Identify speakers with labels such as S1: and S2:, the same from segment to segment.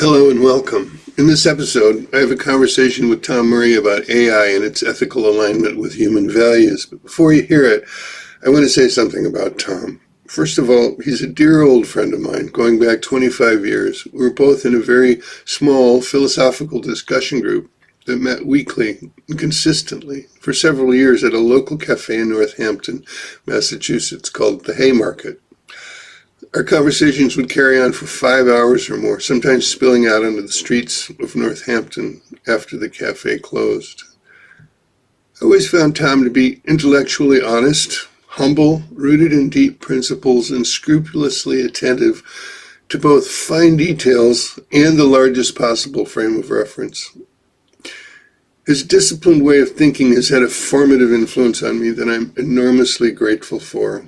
S1: Hello and welcome. In this episode, I have a conversation with Tom Murray about AI and its ethical alignment with human values. But before you hear it, I want to say something about Tom. First of all, he's a dear old friend of mine, going back 25 years. We were both in a very small philosophical discussion group that met weekly and consistently for several years at a local cafe in Northampton, Massachusetts called the Haymarket. Our conversations would carry on for 5 hours or more, sometimes spilling out onto the streets of Northampton after the cafe closed. I always found Tom to be intellectually honest, humble, rooted in deep principles, and scrupulously attentive to both fine details and the largest possible frame of reference. His disciplined way of thinking has had a formative influence on me that I'm enormously grateful for.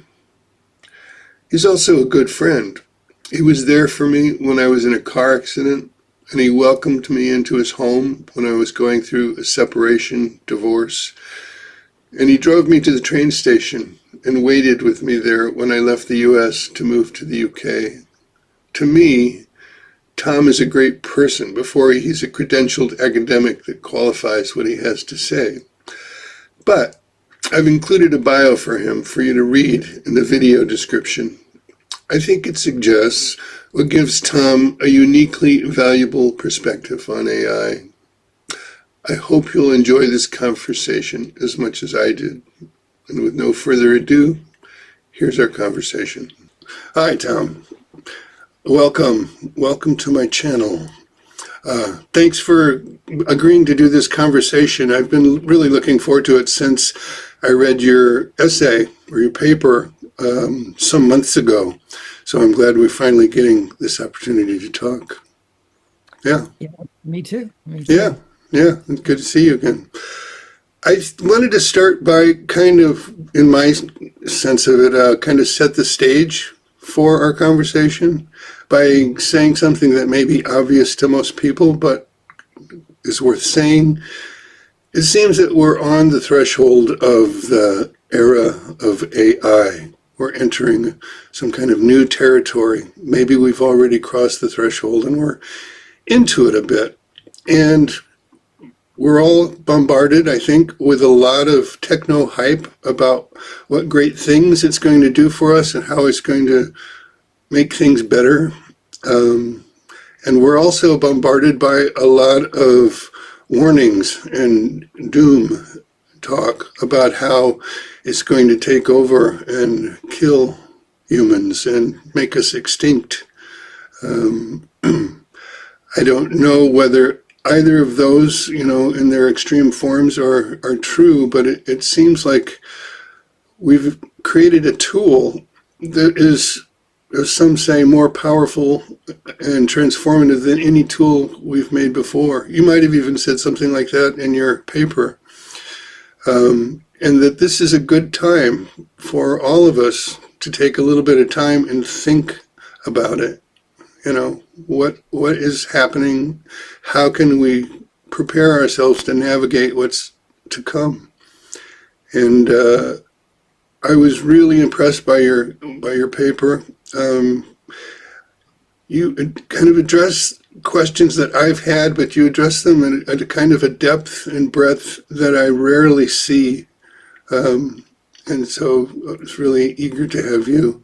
S1: He's also a good friend. He was there for me when I was in a car accident, and he welcomed me into his home when I was going through a separation, divorce. And he drove me to the train station and waited with me there when I left the U.S. to move to the U.K. To me, Tom is a great person before he's a credentialed academic that qualifies what he has to say. But I've included a bio for him for you to read in the video description. I think it suggests what gives Tom a uniquely valuable perspective on AI. I hope you'll enjoy this conversation as much as I did. And with no further ado, here's our conversation. Hi, Tom. Welcome. Welcome to my channel. Thanks for agreeing to do this conversation. I've been really looking forward to it since I read your essay or your paper some months ago. So I'm glad we're finally getting this opportunity to talk. Yeah.
S2: Yeah, me too. Me too.
S1: Yeah. It's good to see you again. I wanted to start by kind of, in my sense of it, kind of set the stage for our conversation by saying something that may be obvious to most people, but is worth saying. It seems that we're on the threshold of the era of AI. We're entering some kind of new territory. Maybe we've already crossed the threshold and we're into it a bit. And we're all bombarded, I think, with a lot of techno hype about what great things it's going to do for us and how it's going to make things better. And we're also bombarded by a lot of warnings and doom talk about how it's going to take over and kill humans and make us extinct. I don't know whether either of those, in their extreme forms are true, but it seems like we've created a tool that is, as some say, more powerful and transformative than any tool we've made before. You might have even said something like that in your paper. And that this is a good time for all of us to take a little bit of time and think about it. What is happening? How can we prepare ourselves to navigate what's to come? And I was really impressed by your paper. You kind of address questions that I've had, but you address them at a kind of a depth and breadth that I rarely see. And so I was really eager to have you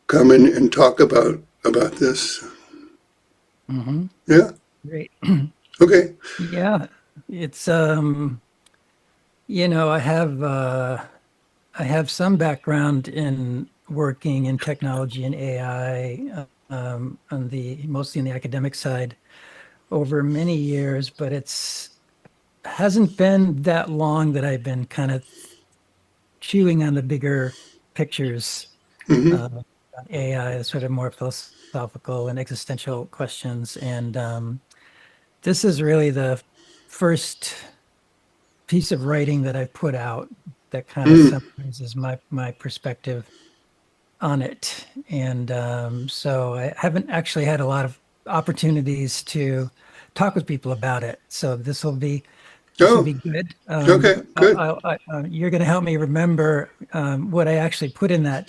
S1: come in and talk about this.
S2: Mm-hmm.
S1: Yeah?
S2: Great.
S1: Okay.
S2: Yeah, it's I have some background in working in technology and AI, mostly on the academic side over many years, but hasn't been that long that I've been kind of chewing on the bigger pictures on AI, sort of more philosophical and existential questions. And this is really the first piece of writing that I've put out that kind of summarizes my perspective on it. And so I haven't actually had a lot of opportunities to talk with people about it. So this will be This will
S1: Oh,
S2: be good.
S1: okay, good.
S2: You're going to help me remember what I actually put in that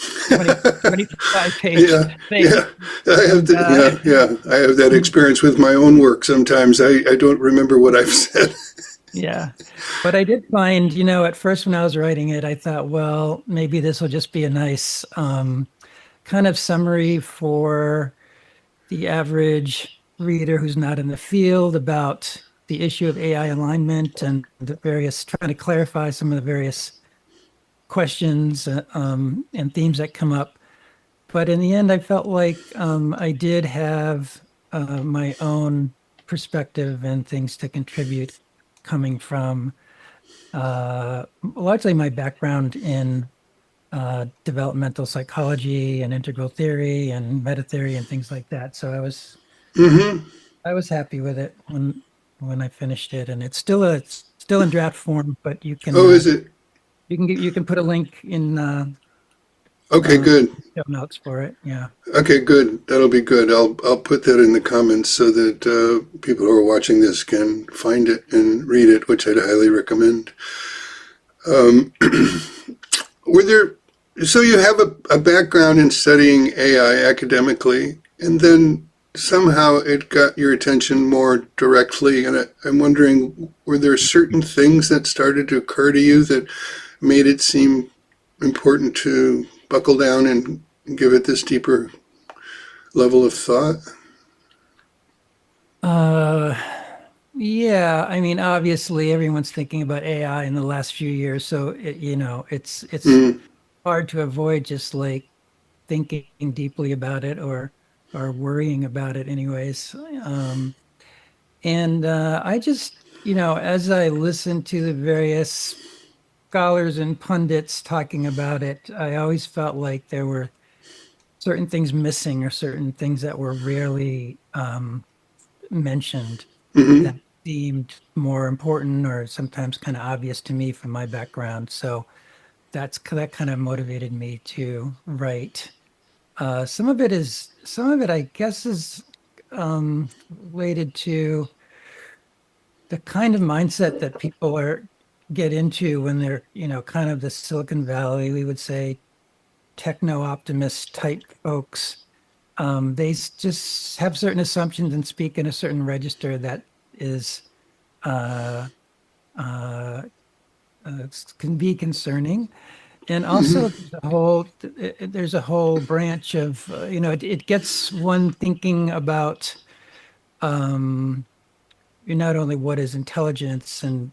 S2: 25 page
S1: Yeah,
S2: thing.
S1: yeah. I have
S2: And
S1: yeah, yeah. I have that experience with my own work sometimes. I don't remember what I've said.
S2: yeah, but I did find, at first when I was writing it, I thought, well, maybe this will just be a nice kind of summary for the average reader who's not in the field about the issue of AI alignment and the various, trying to clarify some of the various questions and themes that come up. But in the end, I felt like I did have my own perspective and things to contribute coming from largely my background in developmental psychology and integral theory and meta theory and things like that. So
S1: Hmm.
S2: I was happy with it when I finished it, and it's still in draft form, but
S1: Oh, is it?
S2: you can put a link in
S1: Okay,
S2: uh,
S1: good.
S2: show notes for it. Yeah.
S1: Okay, good. That'll be good. I'll put that in the comments so that people who are watching this can find it and read it, which I'd highly recommend. Um, were there? So you have a background in studying AI academically, and then somehow it got your attention more directly. And I'm wondering, were there certain things that started to occur to you that made it seem important to buckle down and give it this deeper level of thought?
S2: Uh, yeah, I mean, obviously everyone's thinking about AI in the last few years, so it's
S1: Mm,
S2: hard to avoid just like thinking deeply about it or worrying about it anyways. And I just, as I listened to the various scholars and pundits talking about it, I always felt like there were certain things missing or certain things that were rarely mentioned
S1: hmm.
S2: that seemed more important or sometimes kind of obvious to me from my background. So that kind of motivated me to write. Some of it, I guess, is related to the kind of mindset that people get into when they're, kind of the Silicon Valley, we would say techno optimist type folks. Just have certain assumptions and speak in a certain register that is uh, uh, can be concerning. And also, there's a whole branch of it gets one thinking about not only what is intelligence and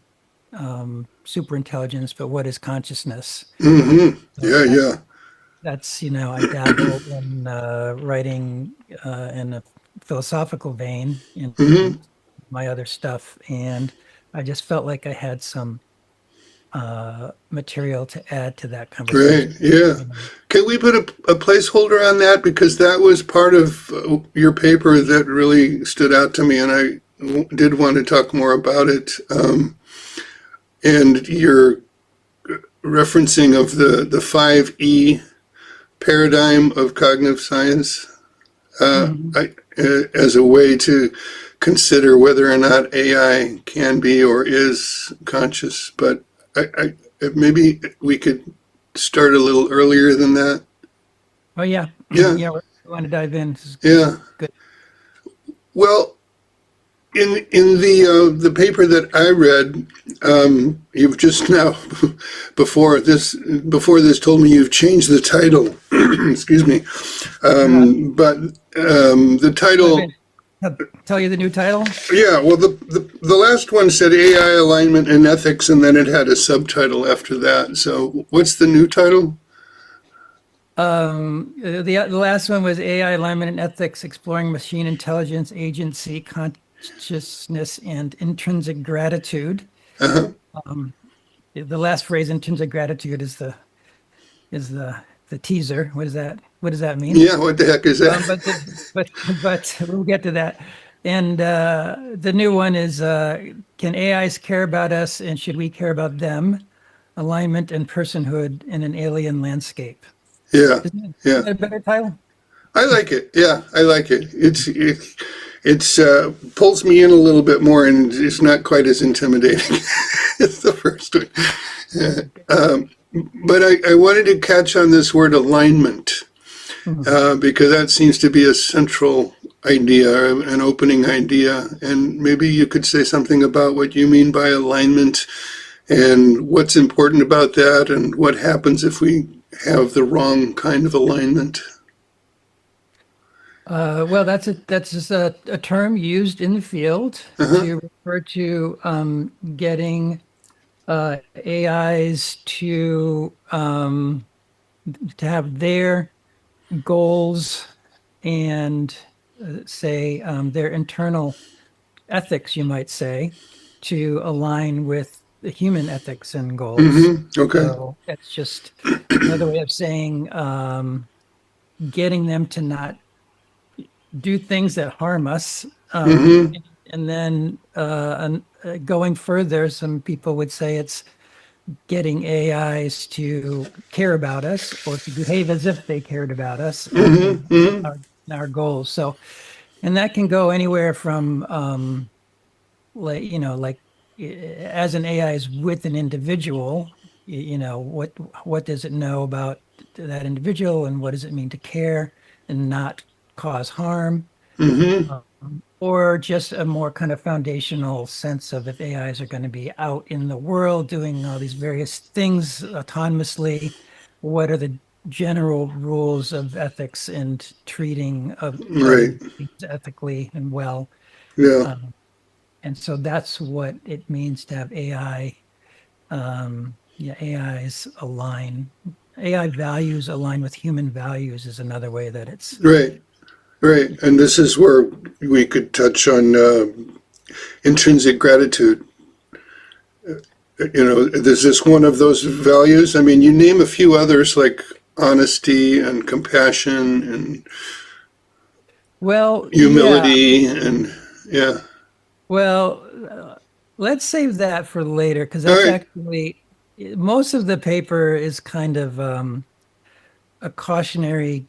S2: super intelligence, but what is consciousness.
S1: Hmm.
S2: So
S1: Yeah, yeah.
S2: that's I dabble in writing in a philosophical vein
S1: Hmm.
S2: in my other stuff, and I just felt like I had some material to add to that
S1: Right,
S2: conversation.
S1: yeah.
S2: You know.
S1: Can we put a placeholder on that? Because that was part of your paper that really stood out to me, and I did want to talk more about it. And your referencing of the 5E paradigm of cognitive science
S2: Mhm.
S1: as a way to consider whether or not AI can be or is conscious. But maybe we could start a little earlier than that.
S2: Oh yeah,
S1: Yeah,
S2: yeah. We want to dive in. This is
S1: yeah.
S2: good.
S1: Well, in the paper that I read, you've just now before this told me you've changed the title. Excuse me,
S2: Uh,
S1: but the
S2: you want
S1: title.
S2: me to tell you the new title?
S1: Yeah, well, the last one said AI alignment and ethics, and then it had a subtitle after that. So, what's the new title?
S2: The last one was AI alignment and ethics, exploring machine intelligence, agency, consciousness, and intrinsic gratitude.
S1: Uh-huh.
S2: Um, the last phrase, intrinsic gratitude, is the teaser. What does that mean?
S1: Yeah, what the heck is that?
S2: Um, but the, but but we'll get to that. And the new one is can AIs care about us, and should we care about them? Alignment and personhood in an alien landscape.
S1: Yeah,
S2: Isn't
S1: yeah.
S2: that a better title?
S1: I like it. Yeah, I like it. it's pulls me in a little bit more, and it's not quite as intimidating as the first one. But I wanted to catch on this word alignment, because that seems to be a central idea, an opening idea. And maybe you could say something about what you mean by alignment and what's important about that and what happens if we have the wrong kind of alignment.
S2: Well, that's just a term used in the field to refer to getting AIs to have their goals and say their internal ethics, you might say, to align with the human ethics and goals.
S1: Okay.
S2: So that's just another way of saying getting them to not do things that harm us. And then going further, some people would say it's getting AIs to care about us or to behave as if they cared about us and our goals. So, and that can go anywhere from like as an AI is with an individual, what does it know about that individual and what does it mean to care and not cause harm? Or just a more kind of foundational sense of if AIs are going to be out in the world doing all these various things autonomously, what are the general rules of ethics and treating of
S1: Right.
S2: things ethically and well?
S1: Yeah.
S2: And so that's what it means to have AI. AIs align. AI values align with human values is another way that it's.
S1: Right. Right. And this is where we could touch on intrinsic gratitude. Is this one of those values? I mean, you name a few others like honesty and compassion and humility and yeah.
S2: Well, let's save that for later because that's actually most of the paper is kind of a cautionary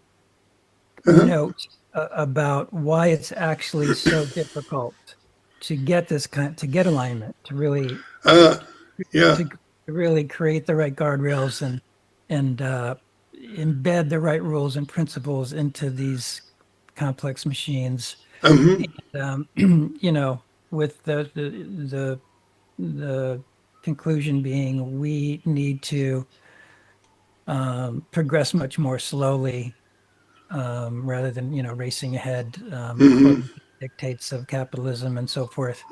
S2: note about why it's actually so difficult to get to get alignment, to really to really create the right guardrails and embed the right rules and principles into these complex machines. And, with the conclusion being we need to progress much more slowly rather than racing ahead according to the dictates of capitalism and so forth.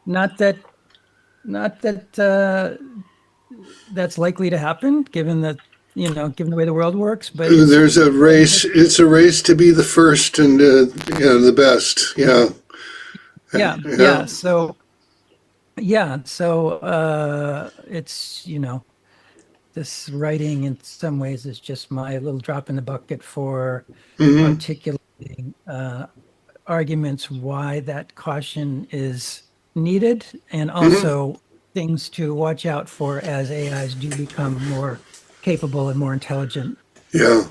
S2: Not that that's likely to happen given that given the way the world works, but
S1: there's a race. It's a race to be the first and the best. Yeah.
S2: So it's this writing in some ways is just my little drop in the bucket for articulating arguments why that caution is needed and also things to watch out for as AIs do become more capable and more intelligent.
S1: Yeah.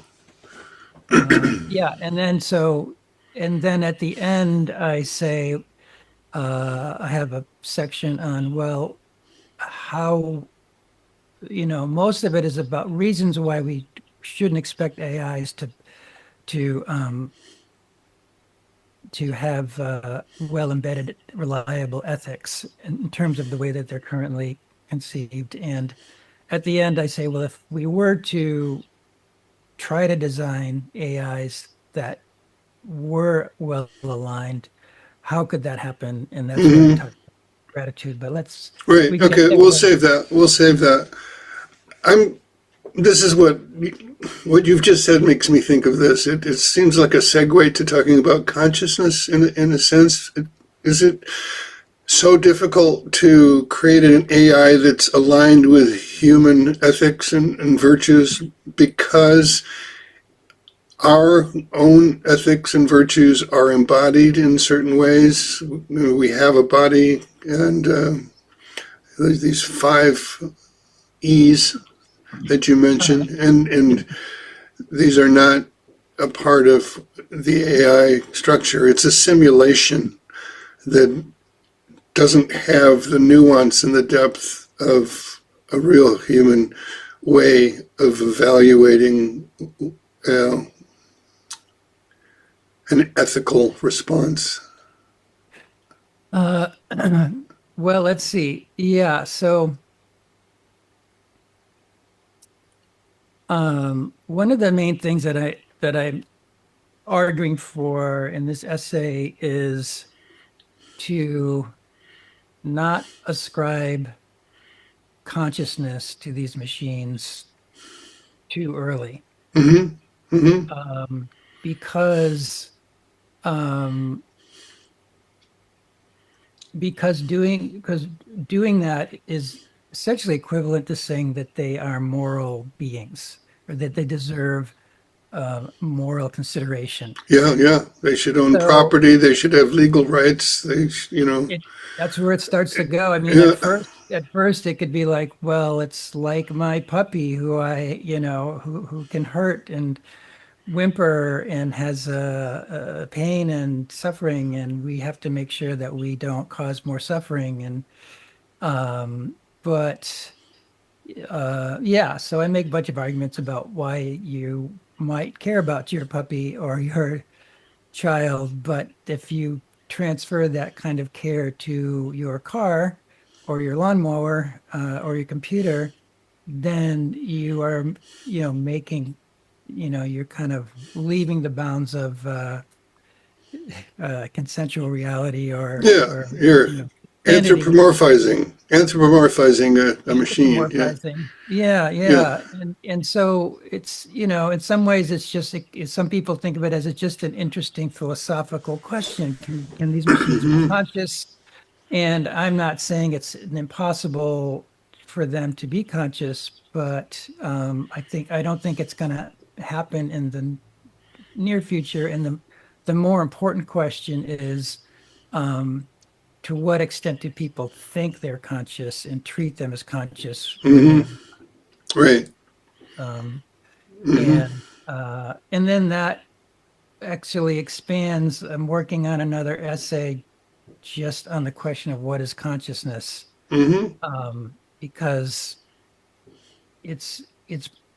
S2: And then at the end I say I have a section on how most of it is about reasons why we shouldn't expect AIs to have well embedded, reliable ethics in terms of the way that they're currently conceived. And at the end, I say, well, if we were to try to design AIs that were well aligned, how could that happen? And that's where I talk about gratitude. But
S1: right. Okay, we'll save that. We'll save that. This is what you've just said makes me think of this. It seems like a segue to talking about consciousness in a sense. Is it so difficult to create an AI that's aligned with human ethics and virtues because our own ethics and virtues are embodied in certain ways? We have a body and these 5 E's that you mentioned, and these are not a part of the AI structure. It's a simulation that doesn't have the nuance and the depth of a real human way of evaluating uh, an ethical response.
S2: Uh, well, let's see. Yeah, so one of the main things that I'm arguing for in this essay is to not ascribe consciousness to these machines too early,
S1: Mm-hmm. Mm-hmm.
S2: um, because um, because doing that is essentially equivalent to saying that they are moral beings or that they deserve moral consideration.
S1: Yeah, yeah. They should own
S2: So
S1: property. They should have legal rights.
S2: it that's where it starts to go. I mean,
S1: Yeah,
S2: at first it could be like, well, it's like my puppy who who can hurt and whimper and has a pain and suffering, and we have to make sure that we don't cause more suffering. And but yeah, so I make a bunch of arguments about why you might care about your puppy or your child, but if you transfer that kind of care to your car or your lawnmower or your computer, then you are, making, you're kind of leaving the bounds of consensual reality
S1: yeah.
S2: or
S1: You're
S2: sanity.
S1: anthropomorphizing a machine. Yeah,
S2: Anthropomorphizing. Yeah,
S1: yeah.
S2: yeah. And so it's, in some ways it's just some people think of it as it's just an interesting philosophical question. Can these machines be conscious? And I'm not saying it's impossible for them to be conscious, but I don't think it's going to happen in the near future. And the more important question is, um, to what extent do people think they're conscious and treat them as conscious when they
S1: Hmm. Right.
S2: um,
S1: Hmm.
S2: and then that actually expands. I'm working on another essay just on the question of what is consciousness,
S1: Hmm.
S2: because it's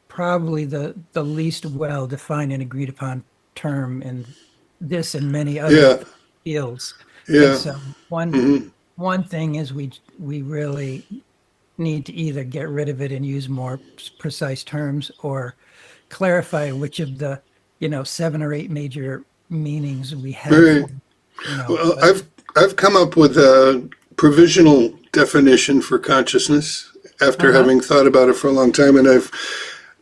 S2: probably the least well defined and agreed upon term in this and many other
S1: Yeah.
S2: fields. And
S1: Yeah.
S2: so one
S1: Hmm.
S2: one thing is we really need to either get rid of it and use more precise terms or clarify which of the, 7 or 8 major meanings we have
S1: Right.
S2: for,
S1: Well,
S2: what.
S1: I've come up with a provisional definition for consciousness after
S2: Uh-huh.
S1: having thought about it for a long time, and I've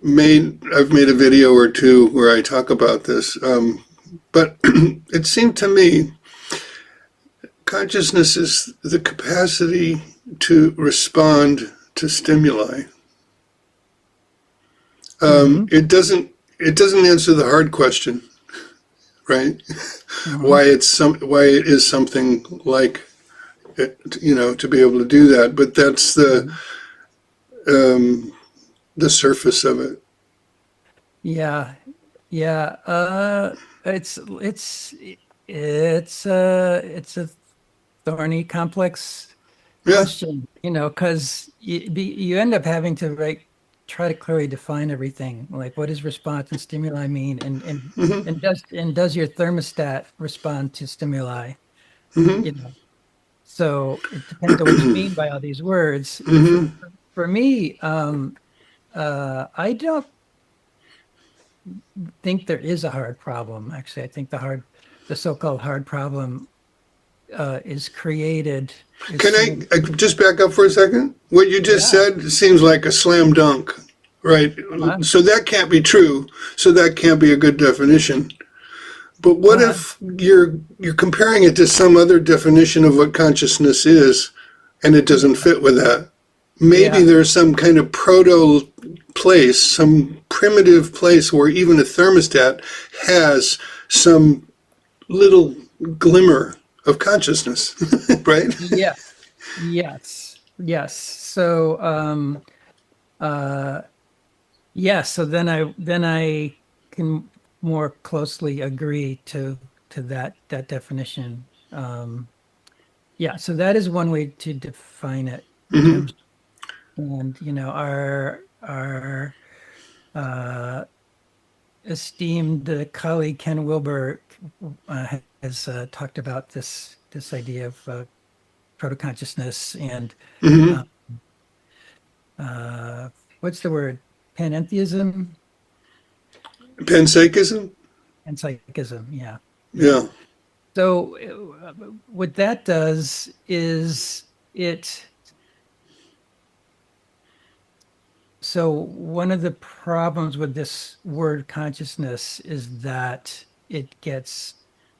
S1: made a video or two where I talk about this. But it seemed to me consciousness is the capacity to respond to stimuli.
S2: Mm-hmm.
S1: It doesn't answer the hard question, right?
S2: Mm-hmm.
S1: Why it is something like it, to be able to do that. But that's
S2: Mm-hmm.
S1: um, the surface of it.
S2: Yeah. Yeah. It's a thorny, complex
S1: Yeah.
S2: question, because you end up having to try to clearly define everything. Like, what does response and stimuli mean? And
S1: Hmm.
S2: and does your thermostat respond to stimuli?
S1: Hmm.
S2: You know, so it depends on what you mean by all these words. For
S1: Hmm.
S2: for me, I don't think there is a hard problem. Actually, I think the so-called hard problem is created as
S1: Can
S2: soon.
S1: I just back up for a second? What you just
S2: Yeah.
S1: said seems like a slam dunk, right?
S2: Uh,
S1: So that can't be true. So that can't be a good definition. But what
S2: uh,
S1: if you're comparing it to some other definition of what consciousness is, and it doesn't
S2: yeah.
S1: fit with that? Maybe
S2: Yeah.
S1: there's some kind of proto place, some primitive place where even a thermostat has some little glimmer of consciousness, right?
S2: Yes. Yes. Yes. So, uh, yeah. So then I can. more closely agree to that definition. Yeah, so that is one way to define it in
S1: Hmm.
S2: terms, and our uh, esteemed colleague Ken Wilber has talked about this idea of proto-consciousness and uh,
S1: Hmm.
S2: uh, what's the word? Panentheism
S1: Panpsychism?
S2: and psychism. Yeah, yeah.
S1: Yeah.
S2: So what that does is it. So one of the problems with this word consciousness is that it gets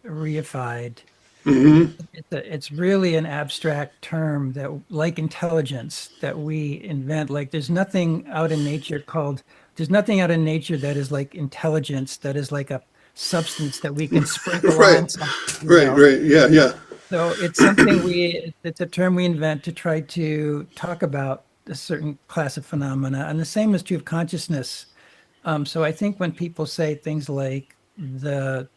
S2: reified.
S1: Hmm.
S2: It's really an abstract term that, like intelligence, that we invent. Like there's nothing out in nature that is like intelligence, that is like a substance that we can sprinkle
S1: Right.
S2: on something,
S1: Right. Right. Yeah. Yeah.
S2: So it's a term we invent to try to talk about a certain class of phenomena. And the same is true of consciousness. So I think when people say things like the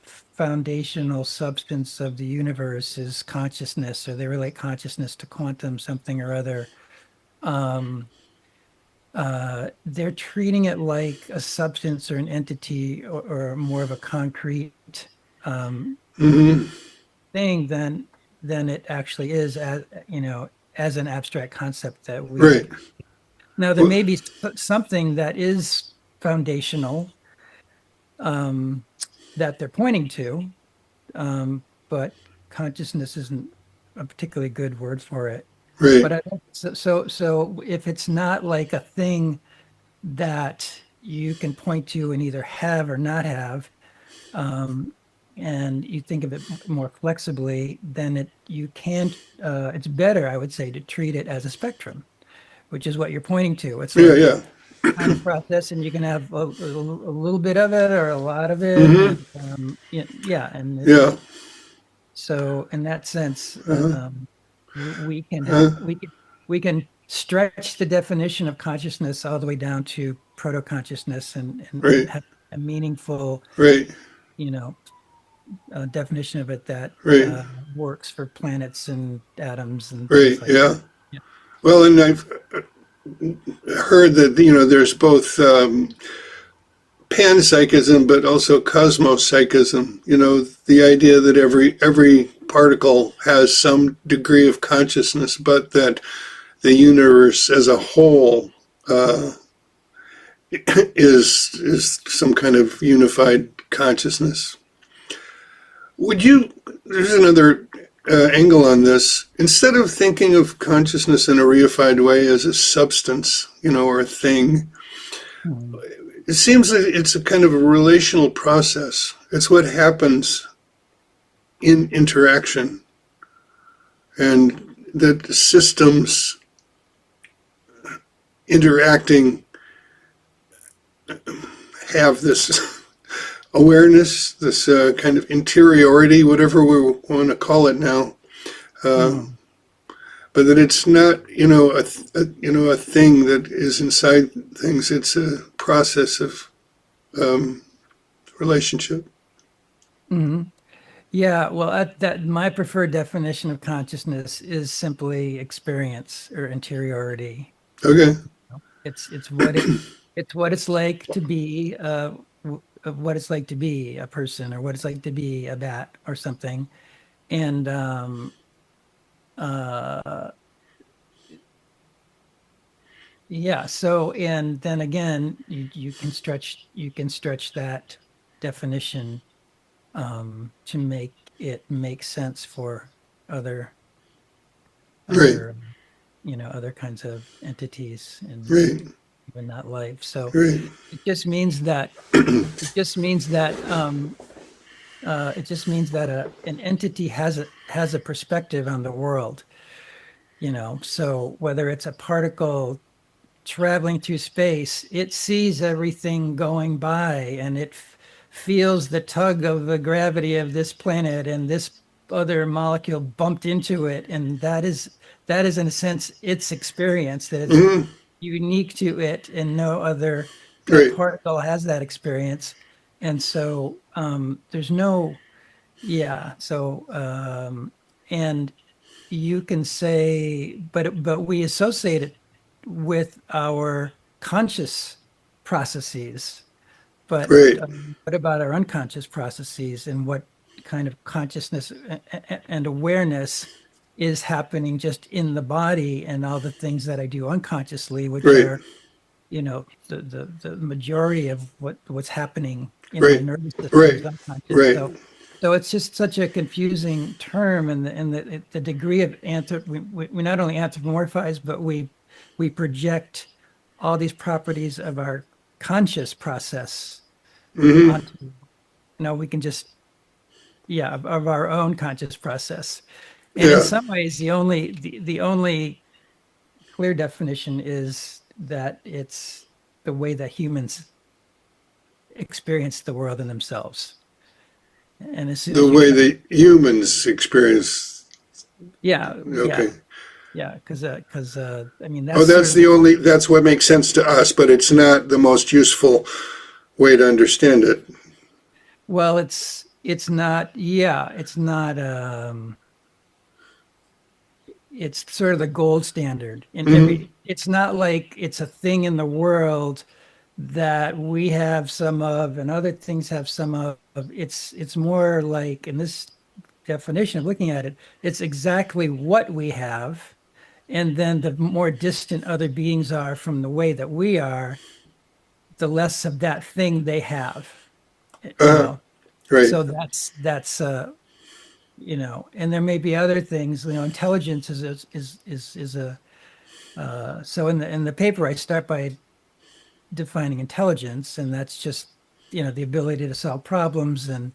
S2: foundational substance of the universe is consciousness, or they relate consciousness to quantum something or other, um, they're treating it like a substance or an entity, or more of a concrete um,
S1: Hmm.
S2: thing than it actually is, as as an abstract concept that we.
S1: Right.
S2: Now there
S1: Well,
S2: may be something that is foundational, um, that they're pointing to, but consciousness isn't a particularly good word for it.
S1: right.
S2: But so if it's not like a thing that you can point to and either have or not have, um, and you think of it more flexibly, then you can't. It's better, I would say, to treat it as a spectrum, which is what you're pointing to. It's
S1: Yeah.
S2: like
S1: Yeah.
S2: kind of process, and you can have a little bit of it or a lot of it,
S1: Hmm.
S2: and yeah, and
S1: Yeah.
S2: so in that sense,
S1: Uh-huh.
S2: we can
S1: Uh-huh.
S2: we can stretch the definition of consciousness all the way down to proto-consciousness, and
S1: Right.
S2: have a meaningful,
S1: Right.
S2: you know, definition of it that
S1: Right.
S2: works for planets and atoms and
S1: Right.
S2: things like that.
S1: Yeah.
S2: Yeah.
S1: Well, and I've heard that there's both panpsychism, but also cosmopsychism. The idea that every particle has some degree of consciousness, but that the universe as a whole uh, is some kind of unified consciousness. Would you? There's another angle on this. Instead of thinking of consciousness in a reified way as a substance, or a thing,
S2: Mhm.
S1: it seems that it's a kind of a relational process. It's what happens in interaction, and that systems interacting have this awareness, this kind of interiority, whatever we want to call it now. Uh,
S2: Mhm.
S1: but that it's not, a thing that is inside things. It's a process of um, relationship.
S2: Mhm. Yeah, well, that my preferred definition of consciousness is simply experience or interiority.
S1: Okay.
S2: It's it's what it's like to be what it's like to be a person, or what it's like to be a bat or something. And uh yeah, so and then again, you can stretch that definition to make it make sense for other
S1: Right.
S2: other other kinds of entities,
S1: Right.
S2: and even not life. So
S1: Right.
S2: it just means that it just means that it just means that an entity has a perspective on the world, so whether it's a particle traveling through space, it sees everything going by, and it feels the tug of the gravity of this planet, and this other molecule bumped into it, and that is in a sense its experience, that is
S1: Hmm.
S2: unique to it, and no other
S1: Right.
S2: particle has that experience. And so there's no, yeah. So and you can say, but we associate it with our conscious processes. But
S1: Right,
S2: what about our unconscious processes and what kind of consciousness and awareness is happening just in the body and all the things that I do unconsciously, which
S1: right,
S2: are, the majority of what's happening in my
S1: right,
S2: nervous system is
S1: right,
S2: unconscious.
S1: right.
S2: So it's just such a confusing term, and the degree of we not only anthropomorphize, but we project all these properties of our conscious process
S1: Hmm.
S2: onto, we can just, yeah, of our own conscious process. And in
S1: Yeah.
S2: some ways, the only clear definition is that it's the way that humans experience the world in themselves. And as soon
S1: The
S2: as you
S1: way
S2: kind of,
S1: that humans experience.
S2: yeah,
S1: Okay.
S2: yeah, yeah, because I mean,
S1: Oh,
S2: that's sort of
S1: that's what makes sense to us, but it's not the most useful way to understand it.
S2: well, it's not, yeah, it's sort of the gold standard in
S1: Hmm.
S2: it's not like it's a thing in the world that we have some of and other things have some of. It's more like, in this definition of looking at it, it's exactly what we have. And then the more distant other beings are from the way that we are, the less of that thing they have, you
S1: Uh-huh.
S2: know.
S1: Right.
S2: So and there may be other things, intelligence is a so in the paper I start by defining intelligence, and that's just, the ability to solve problems and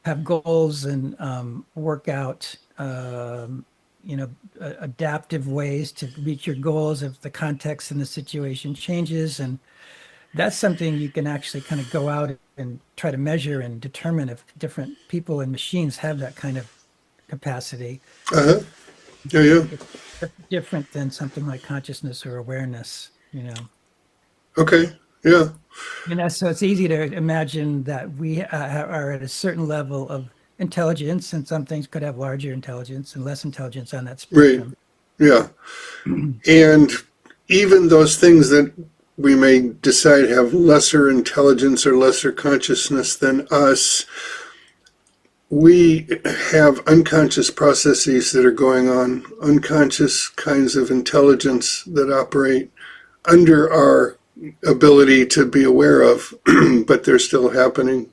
S2: have goals and work out adaptive ways to reach your goals if the context and the situation changes. And that's something you can actually kind of go out and try to measure and determine if different people and machines have that kind of capacity.
S1: Uh-huh. Yeah, yeah.
S2: It's different than something like consciousness or awareness.
S1: Okay. Yeah.
S2: And so it's easy to imagine that we are at a certain level of intelligence, and some things could have larger intelligence and less intelligence on that
S1: Right.
S2: spectrum.
S1: Yeah. And even those things that we may decide have lesser intelligence or lesser consciousness than us, we have unconscious processes that are going on, unconscious kinds of intelligence that operate under our ability to be aware of, but they're still happening.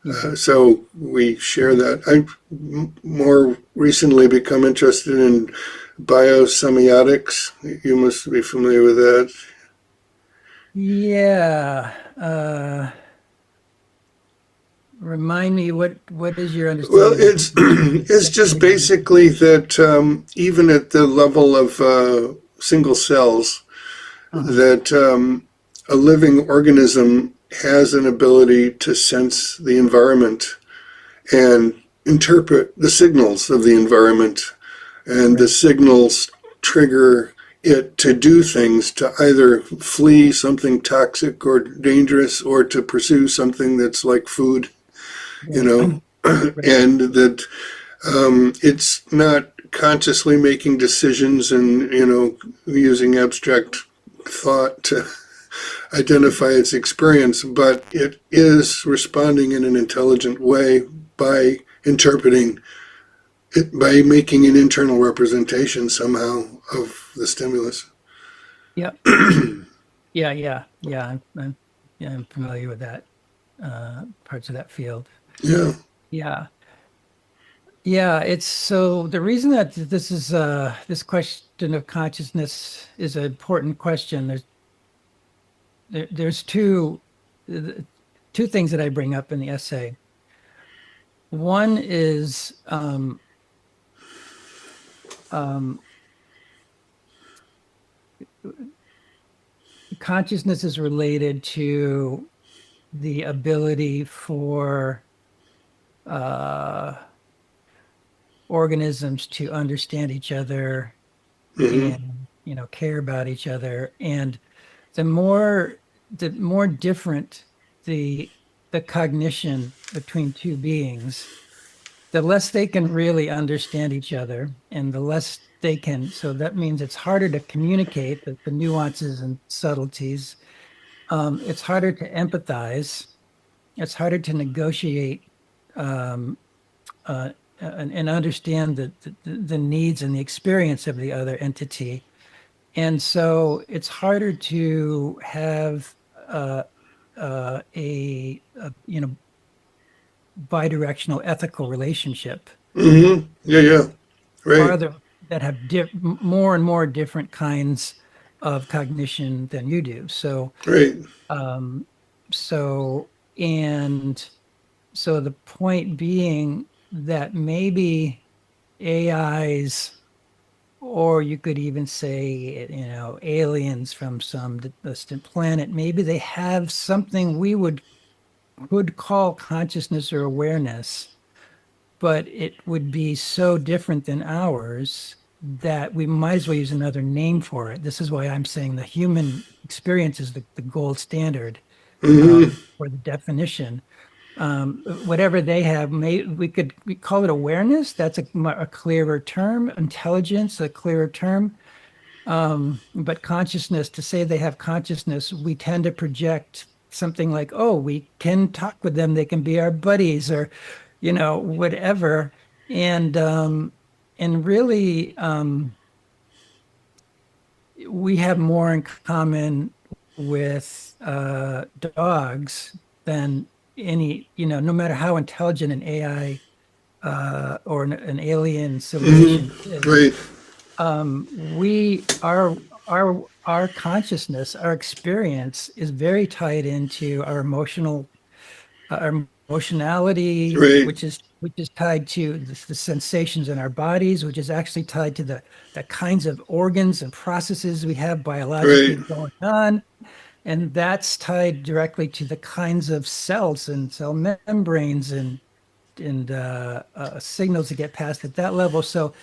S2: Mhm.
S1: So we share that. I've more recently become interested in biosemiotics. You must be familiar with that.
S2: Yeah. Remind me, what is your
S1: Well,
S2: understanding of
S1: it's
S2: the
S1: it's just
S2: activity?
S1: basically that even at the level of single cells,
S2: Uh-huh.
S1: that a living organism has an ability to sense the environment and interpret the signals of the environment, and the
S2: Right.
S1: signals trigger it to do things, to either flee something toxic or dangerous or to pursue something that's like food, you
S2: Right.
S1: know,
S2: Right.
S1: and that it's not consciously making decisions and, using abstract thought to identify its experience, but it is responding in an intelligent way by interpreting it, by making an internal representation somehow of the stimulus.
S2: Yeah. Yeah. Yeah. Yeah. I'm familiar with that, parts of that field.
S1: Yeah.
S2: Yeah. Yeah, it's so the reason that this question of consciousness is an important question. There's two things that I bring up in the essay. One is um, consciousness is related to the ability for uh, organisms to understand each other
S1: Hmm.
S2: and care about each other. And the more different the the cognition between two beings, the less they can really understand each other, and the less they can. So that means it's harder to communicate the nuances and subtleties. It's harder to empathize. It's harder to negotiate um, and understand the needs and the experience of the other entity. And so it's harder to have a bidirectional ethical relationship
S1: Mm-hmm. Yeah, yeah. Right.
S2: farther that have more and more different kinds of cognition than you do. So,
S1: Right.
S2: um, so, and so the point being that maybe AIs, or you could even say, aliens from some distant planet, maybe they have something we would call consciousness or awareness, but it would be so different than ours that we might as well use another name for it. This is why I'm saying the human experience is the gold standard
S1: Mm-hmm.
S2: for the definition. Whatever they have, we call it awareness. That's a clearer term. Intelligence, a clearer term. But consciousness, to say they have consciousness, we tend to project something like, oh, we can talk with them, they can be our buddies, or whatever. And really, we have more in common with dogs than no matter how intelligent an AI or an alien civilization
S1: Mm-hmm.
S2: is.
S1: Right.
S2: We our consciousness, our experience is very tied into our emotionality,
S1: Right.
S2: which is tied to the sensations in our bodies, which is actually tied to the kinds of organs and processes we have
S1: Right.
S2: biologically going on. And that's tied directly to the kinds of cells and cell membranes and signals that get passed at that level. So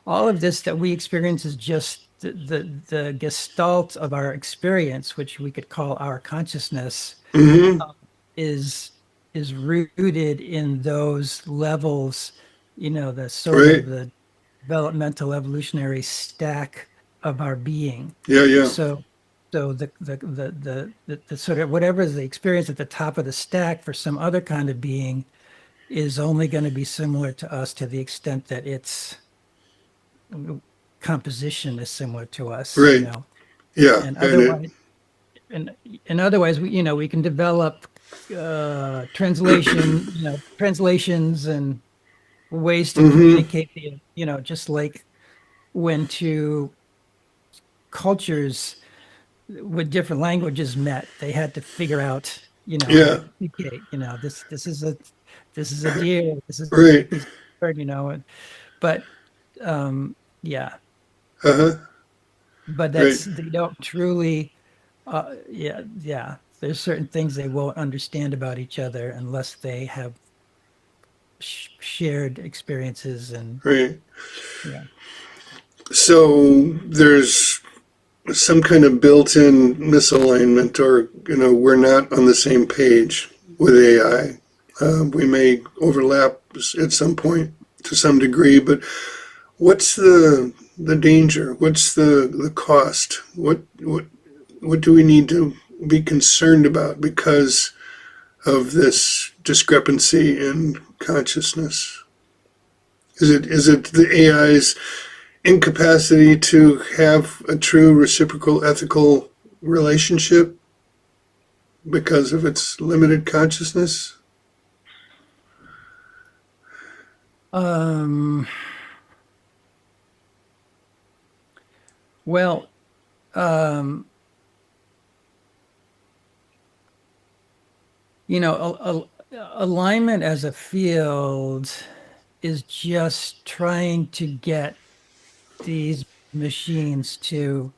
S2: all of this that we experience is just the gestalt of our experience, which we could call our consciousness,
S1: Mm-hmm.
S2: is is rooted in those levels, the sort
S1: Right.
S2: of the developmental evolutionary stack of our being.
S1: Yeah, yeah.
S2: So so the sort of whatever is the experience at the top of the stack for some other kind of being is only going to be similar to us to the extent that its composition is similar to us,
S1: Right. Yeah.
S2: and
S1: And it.
S2: otherwise, and otherwise, we can develop translations and ways to
S1: Mm-hmm.
S2: communicate just like when two cultures with different languages met, they had to figure out, how to
S1: Yeah.
S2: communicate, this is a deer, this is a
S1: Right.
S2: piece of bird, but yeah,
S1: Uh-huh.
S2: but
S1: Right.
S2: they don't truly, yeah, there's certain things they won't understand about each other unless they have shared experiences and
S1: Right.
S2: yeah.
S1: So there's some kind of built-in misalignment, or we're not on the same page with AI. We may overlap at some point to some degree, but what's the danger? What's the cost? What do we need to be concerned about because of this discrepancy in consciousness? Is it the AI's incapacity to have a true reciprocal ethical relationship because of its limited consciousness?
S2: Um, well, um, alignment as a field is just trying to get these machines to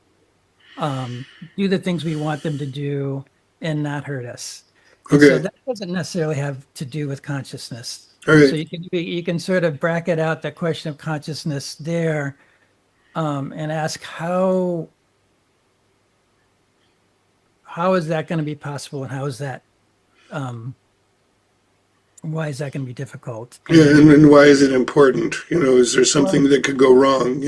S2: um, do the things we want them to do and not hurt us. And so
S1: Okay.
S2: that doesn't necessarily have to do with consciousness.
S1: All
S2: So
S1: right.
S2: you can sort of bracket out the question of consciousness there, and ask how is that going to be possible, and how is that um, why is that going to be difficult?
S1: Yeah,
S2: And
S1: and why is it important? Is there something
S2: well,
S1: that could go wrong,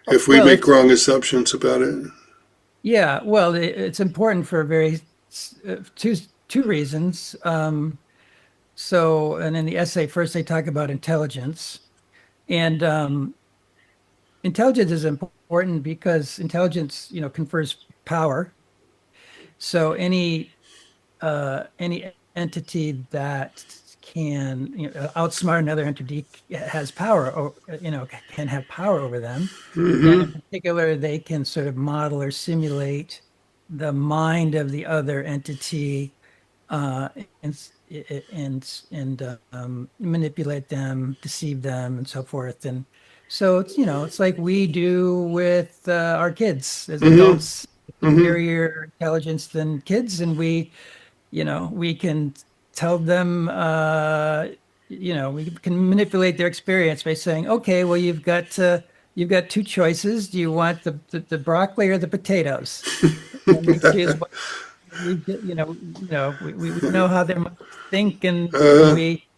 S1: if we
S2: well,
S1: make
S2: it's
S1: wrong assumptions about it?
S2: yeah, well, it's important for two reasons. And in the essay, first they talk about intelligence, and intelligence is important because intelligence, confers power. So any entity that can outsmart another entity has power, or can have power over them. And in
S1: Mm-hmm.
S2: particular, they can sort of model or simulate the mind of the other entity, uh, and manipulate them, deceive them, and so forth. And so it's like we do with our kids as
S1: Mm-hmm.
S2: adults,
S1: Mm-hmm.
S2: superior intelligence than kids, and we can tell them, we can manipulate their experience by saying, okay, well, you've got two choices. Do you want the broccoli or the potatoes? And they choose what we know how they must think, and
S1: uh,
S2: we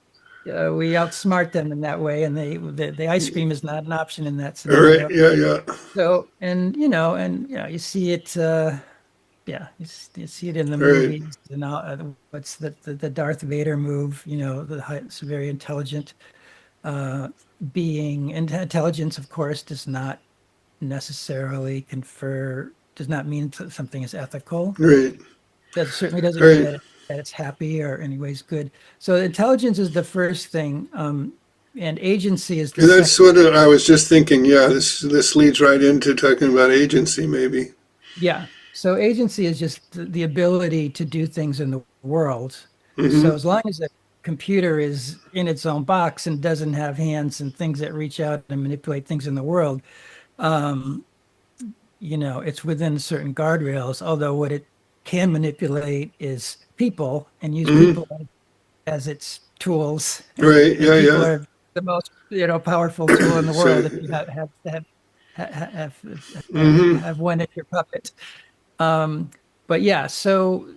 S2: outsmart them in that way. And the ice cream is not an option in that
S1: all right,
S2: scenario.
S1: yeah, yeah.
S2: So, you see it. Yeah, you see it in the
S1: All right,
S2: movies. What's the Darth Vader move? It's a very intelligent uh, being. And intelligence, of course, does not mean something is ethical.
S1: all right,
S2: That certainly
S1: all
S2: doesn't mean
S1: right.
S2: that it's happy or anyways good. So intelligence is the first thing, and agency is the
S1: And that's
S2: second.
S1: what I was just thinking. Yeah, this leads right into talking about agency, maybe.
S2: Yeah. So agency is just the ability to do things in the world. So
S1: Mm-hmm.
S2: as long as a computer is in its own box and doesn't have hands and things that reach out and manipulate things in the world, um, it's within certain guardrails. Although what it can manipulate is people and use
S1: Mm-hmm.
S2: people as its tools,
S1: Right.
S2: and
S1: Yeah.
S2: people
S1: Yeah.
S2: are the most powerful tool in the world
S1: So.
S2: if you
S1: Mm-hmm.
S2: have one at your puppet. But yeah, so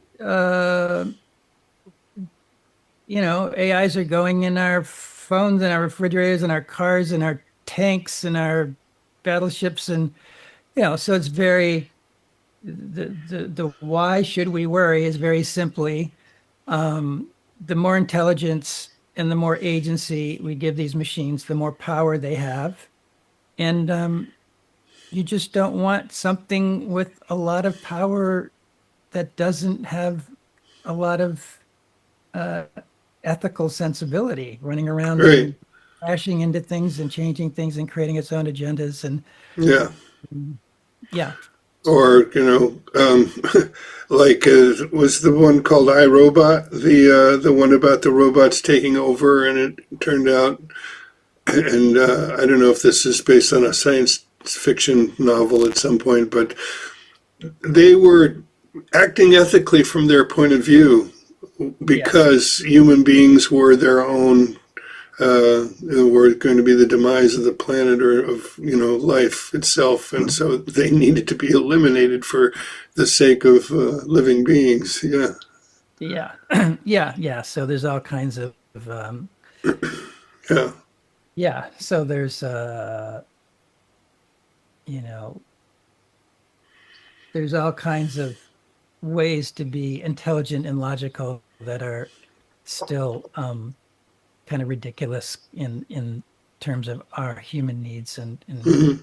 S2: AIs are going in our phones and our refrigerators and our cars and our tanks and our battleships, and so it's very the why should we worry is very simply, the more intelligence and the more agency we give these machines, the more power they have. And you just don't want something with a lot of power that doesn't have a lot of uh, ethical sensibility running around
S1: Right.
S2: and crashing into things and changing things and creating its own agendas. And
S1: Yeah.
S2: yeah,
S1: Or like was the one called iRobot, the one about the robots taking over, and it turned out, and I don't know if this is based on a science fiction novel at some point, but they were acting ethically from their point of view
S2: yes,
S1: because human beings were their own, were going to be the demise of the planet or of life itself, and so they needed to be eliminated for the sake of living beings. Yeah.
S2: yeah, yeah. So there's all kinds of
S1: Yeah.
S2: yeah. So there's you know there's all kinds of ways to be intelligent and logical that are still kind of ridiculous in terms of our human needs and
S1: Hmm.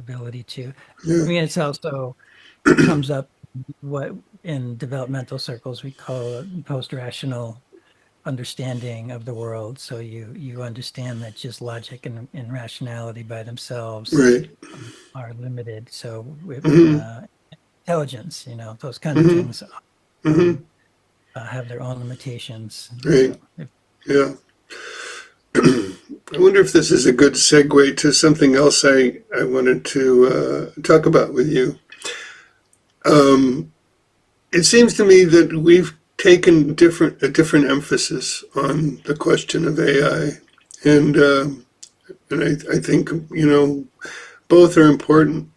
S2: ability to. I
S1: Yeah.
S2: mean, it's also comes up what in developmental circles we call post-rational understanding of the world. So you understand that just logic and rationality by themselves
S1: Right.
S2: are limited. So with
S1: Hmm.
S2: intelligence, those kind of
S1: Hmm.
S2: things
S1: Hmm.
S2: um, have their own limitations.
S1: Right.
S2: If,
S1: Yeah. I wonder if this is a good segue to something else I wanted to talk about with you. Um, it seems to me that we've taken a different emphasis on the question of AI, and I think both are important.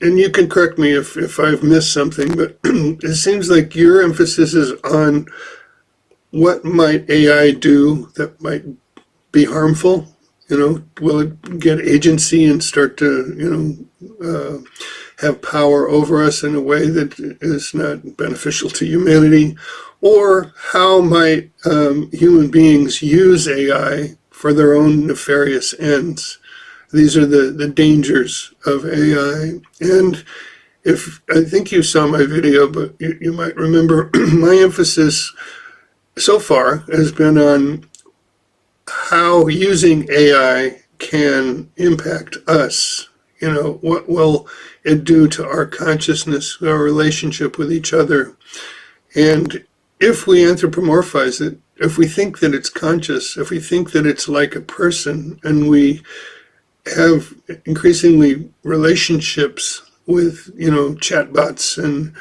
S1: And you can correct me if I've missed something, but it seems like your emphasis is on what might AI do that might be harmful? Will it get agency and start to, have power over us in a way that is not beneficial to humanity? Or how might human beings use AI for their own nefarious ends? These are the dangers of AI. And if I think you saw my video, but you might remember my emphasis so far has been on how using AI can impact us. What will it do to our consciousness, our relationship with each other? And if we anthropomorphize it, if we think that it's conscious, if we think that it's like a person, and we have increasingly relationships with, chatbots and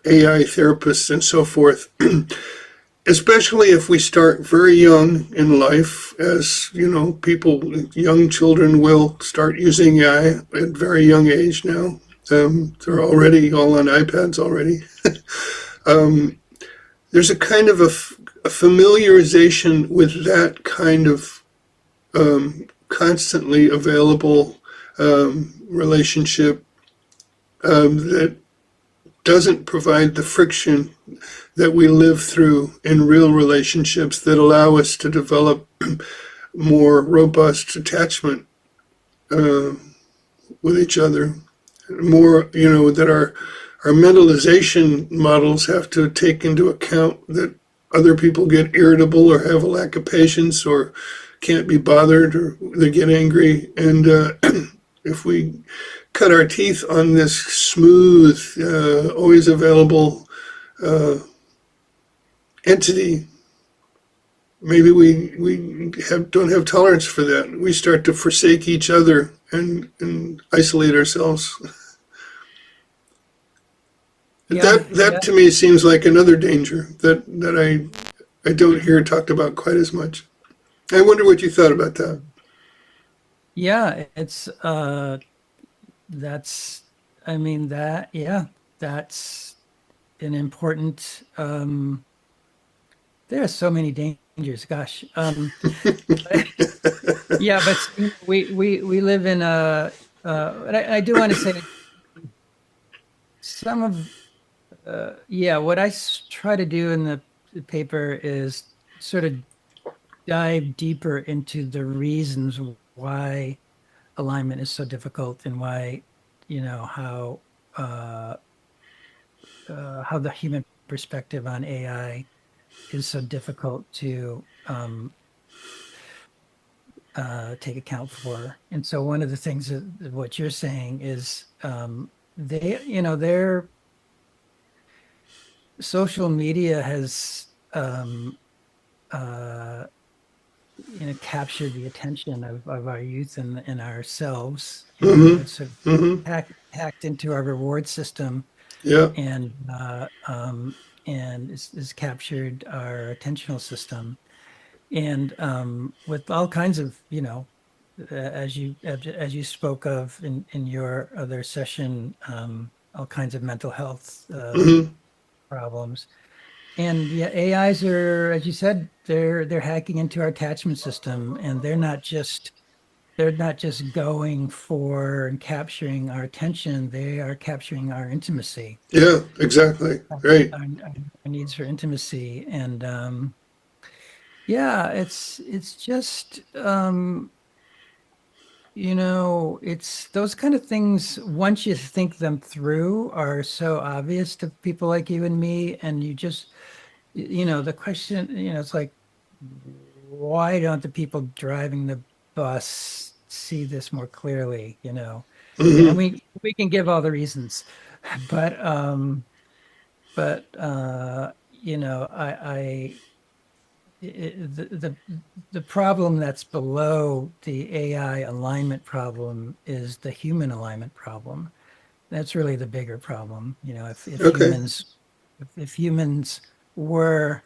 S1: AI therapists and so forth, especially if we start very young in life, as young children will start using AI at very young age now. They're already all on iPads already. There's a kind of a familiarization with that kind of constantly available relationship that doesn't provide the friction that we live through in real relationships that allow us to develop more robust attachment with each other. More, that our mentalization models have to take into account that other people get irritable or have a lack of patience or can't be bothered or they get angry. And if we cut our teeth on this smooth, always available entity, maybe we don't have tolerance for that. We start to forsake each other and isolate ourselves. That to me seems like another danger that I don't hear talked about quite as much. I wonder what you thought about that.
S2: Yeah, it's that's I mean that yeah, that's an important there are so many dangers, gosh. Yeah, but we live in a but I do want to say some of yeah, what try to do in the paper is sort of dive deeper into the reasons why alignment is so difficult and why, you know, uh, how the human perspective on AI is so difficult to take account for. And so one of the things that what you're saying is their social media has uh, captured the attention of our youth and ourselves. It's sort of
S1: Mm-hmm.
S2: hacked into our reward system
S1: Yeah.
S2: and it's captured our attentional system. And with all kinds of, as you spoke of in your other session, all kinds of mental health
S1: Mm-hmm.
S2: problems. And yeah, AIs are, as you said, they're hacking into our attachment system, and they're not just going for and capturing our attention, they are capturing our intimacy,
S1: Yeah. Exactly.
S2: our,
S1: Right.
S2: our needs for intimacy. And yeah, it's just it's those kind of things, once you think them through, are so obvious to people like you and me, and you just the question, it's like, why don't the people driving the bus see this more clearly, And
S1: Mm-hmm.
S2: we can give all the reasons, but the problem that's below the AI alignment problem is the human alignment problem. That's really the bigger problem. If
S1: Okay.
S2: humans were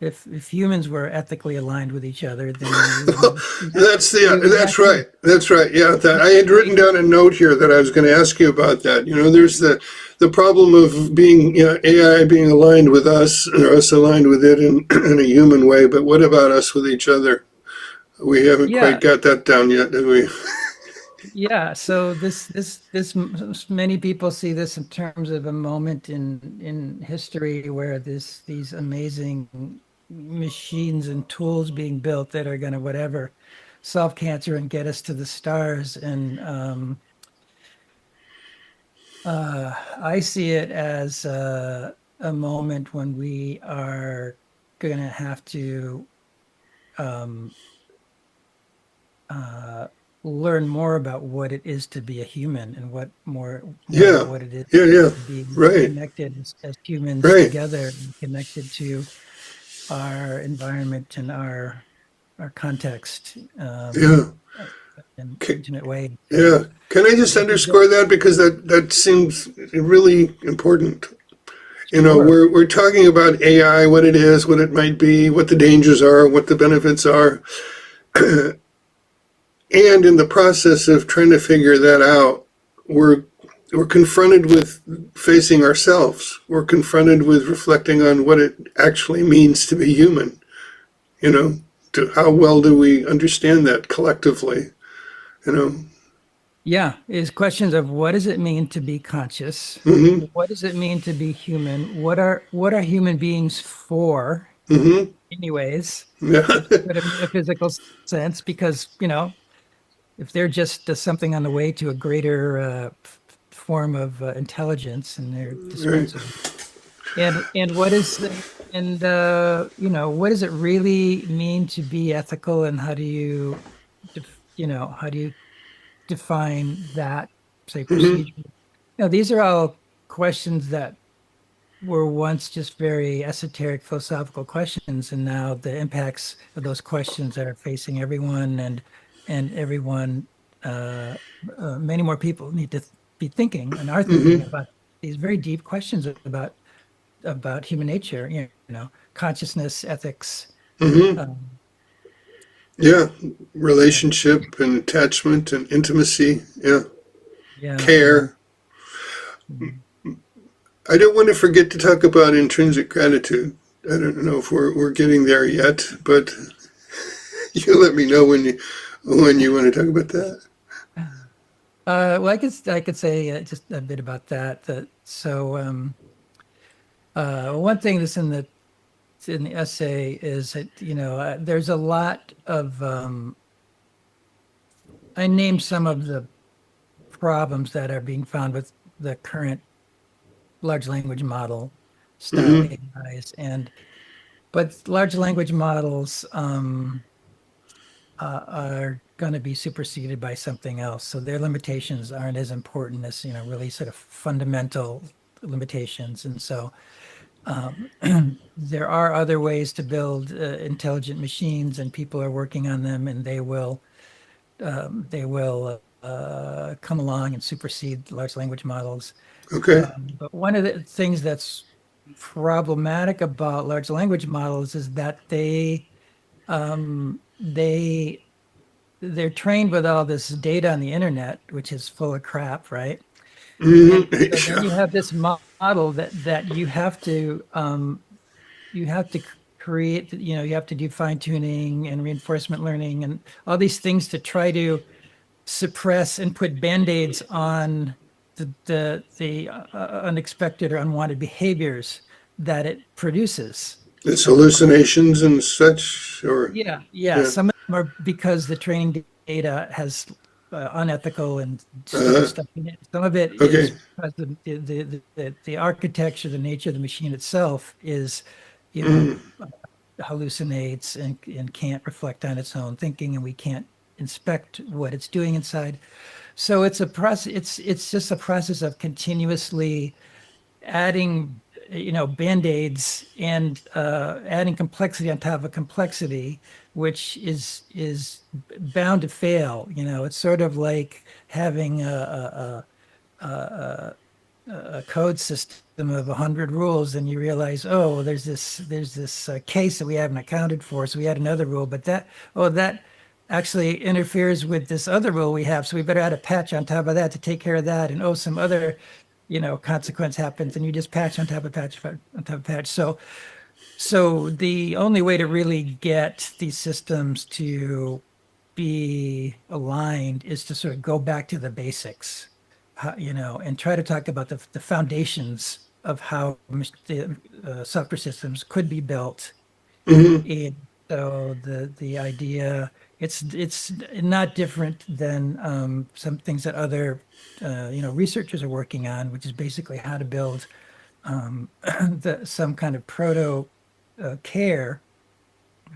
S2: if humans were ethically aligned with each other, then
S1: That's right. That's right. Yeah, I had written down a note here that I was going to ask you about that. There's the problem of being, AI being aligned with us, or us aligned with it in a human way. But what about us with each other? We haven't quite
S2: yeah,
S1: got that down yet, did we?
S2: yeah. So many people see this in terms of a moment in history where these amazing machines and tools being built that are going to whatever solve cancer and get us to the stars. And I see it as a moment when we are going to have to um, uh, learn more about what it is to be a human and more about
S1: Yeah,
S2: what it is
S1: yeah, yeah.
S2: to be
S1: Right,
S2: connected as humans
S1: right.
S2: together, and connected to our environment and our context
S1: Yeah.
S2: in
S1: Ca-
S2: intimate way.
S1: Yeah. Can I just
S2: Because
S1: underscore that because that seems really important.
S2: sure,
S1: We're talking about AI, what it is, what it might be, what the dangers are, what the benefits are, and in the process of trying to figure that out, we're we're confronted with facing ourselves. We're confronted with reflecting on what it actually means to be human. You know, to how well do we understand that collectively? You know.
S2: yeah, is questions of what does it mean to be conscious?
S1: Mm-hmm.
S2: What does it mean to be human? What are human beings for,
S1: Mm-hmm.
S2: anyways?
S1: Yeah.
S2: In sort of metaphysical sense, because if they're just something on the way to a greater form of intelligence and they're
S1: Right.
S2: dispensable, and what does it really mean to be ethical, and how do you how do you define that, say,
S1: Mm-hmm.
S2: procedure? These are all questions that were once just very esoteric philosophical questions, and now the impacts of those questions are facing everyone, and everyone, uh, many more people need to be thinking and are thinking
S1: Mm-hmm.
S2: about these very deep questions about human nature, consciousness, ethics,
S1: Mm-hmm.
S2: um,
S1: Yeah.
S2: uh,
S1: Relationship and attachment and intimacy. Yeah.
S2: yeah, yeah.
S1: Care. I don't want to forget to talk about intrinsic gratitude. I don't know if we're getting there yet, but you let me know when you want to talk about that.
S2: Well, I could say just a bit about that. One thing that's in the essay is that there's a lot of I named some of the problems that are being found with the current large language model style
S1: Mm-hmm.
S2: AIs, but large language models are going to be superseded by something else. So their limitations aren't as important as, really sort of fundamental limitations. And so um, there are other ways to build intelligent machines, and people are working on them, and they will come along and supersede large language models.
S1: Okay.
S2: But one of the things that's problematic about large language models is that they they're trained with all this data on the internet, which is full of crap, right? And so then
S1: Mm-hmm.
S2: you have this model that you have to create, you have to do fine tuning and reinforcement learning and all these things to try to suppress and put band-aids on the unexpected or unwanted behaviors that it produces.
S1: It's
S2: And
S1: hallucinations and such, or
S2: yeah,
S1: yeah.
S2: some of them are because the training data has unethical and stupid
S1: Uh,
S2: stuff in it. Some of it is
S1: okay.
S2: because the architecture, the nature of the machine itself is, you know,
S1: Mm,
S2: hallucinates and can't reflect on its own thinking, and we can't inspect what it's doing inside. So it's a process. It's just a process of continuously adding, band-aids and adding complexity on top of complexity, which is bound to fail. It's sort of like having a code system of 100 rules, and you realize, oh, there's this case that we haven't accounted for, so we add another rule, but that actually interferes with this other rule we have, so we better add a patch on top of that to take care of that, and oh, some other consequence happens, and you just patch on top of patch on top of patch. So the only way to really get these systems to be aligned is to sort of go back to the basics, and try to talk about the foundations of how the software systems could be built.
S1: Hmm.
S2: And so the idea, it's not different than some things that other researchers are working on, which is basically how to build some kind of proto care,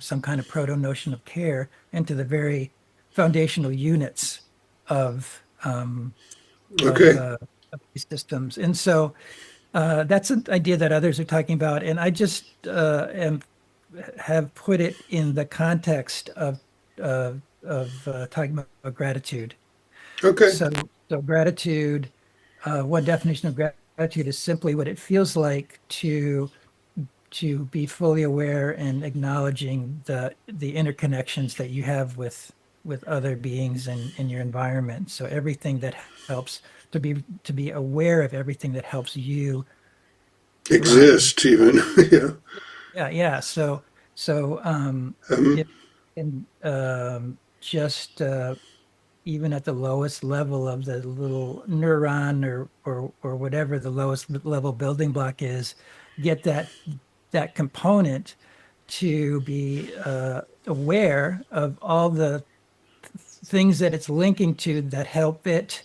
S2: some kind of proto notion of care into the very foundational units of um, of,
S1: Okay.
S2: uh, of these systems. And so that's an idea that others are talking about, and I just have put it in the context of talking about gratitude.
S1: Okay.
S2: So gratitude, one definition of gratitude is simply what it feels like to be fully aware and acknowledging the interconnections that you have with other beings and in your environment. So everything that helps to be aware of everything that helps you thrive.
S1: Exist even. Yeah.
S2: Yeah, yeah. So
S1: Um,
S2: if and just even at the lowest level of the little neuron or whatever the lowest level building block is, get that component to be aware of all the things that it's linking to that help it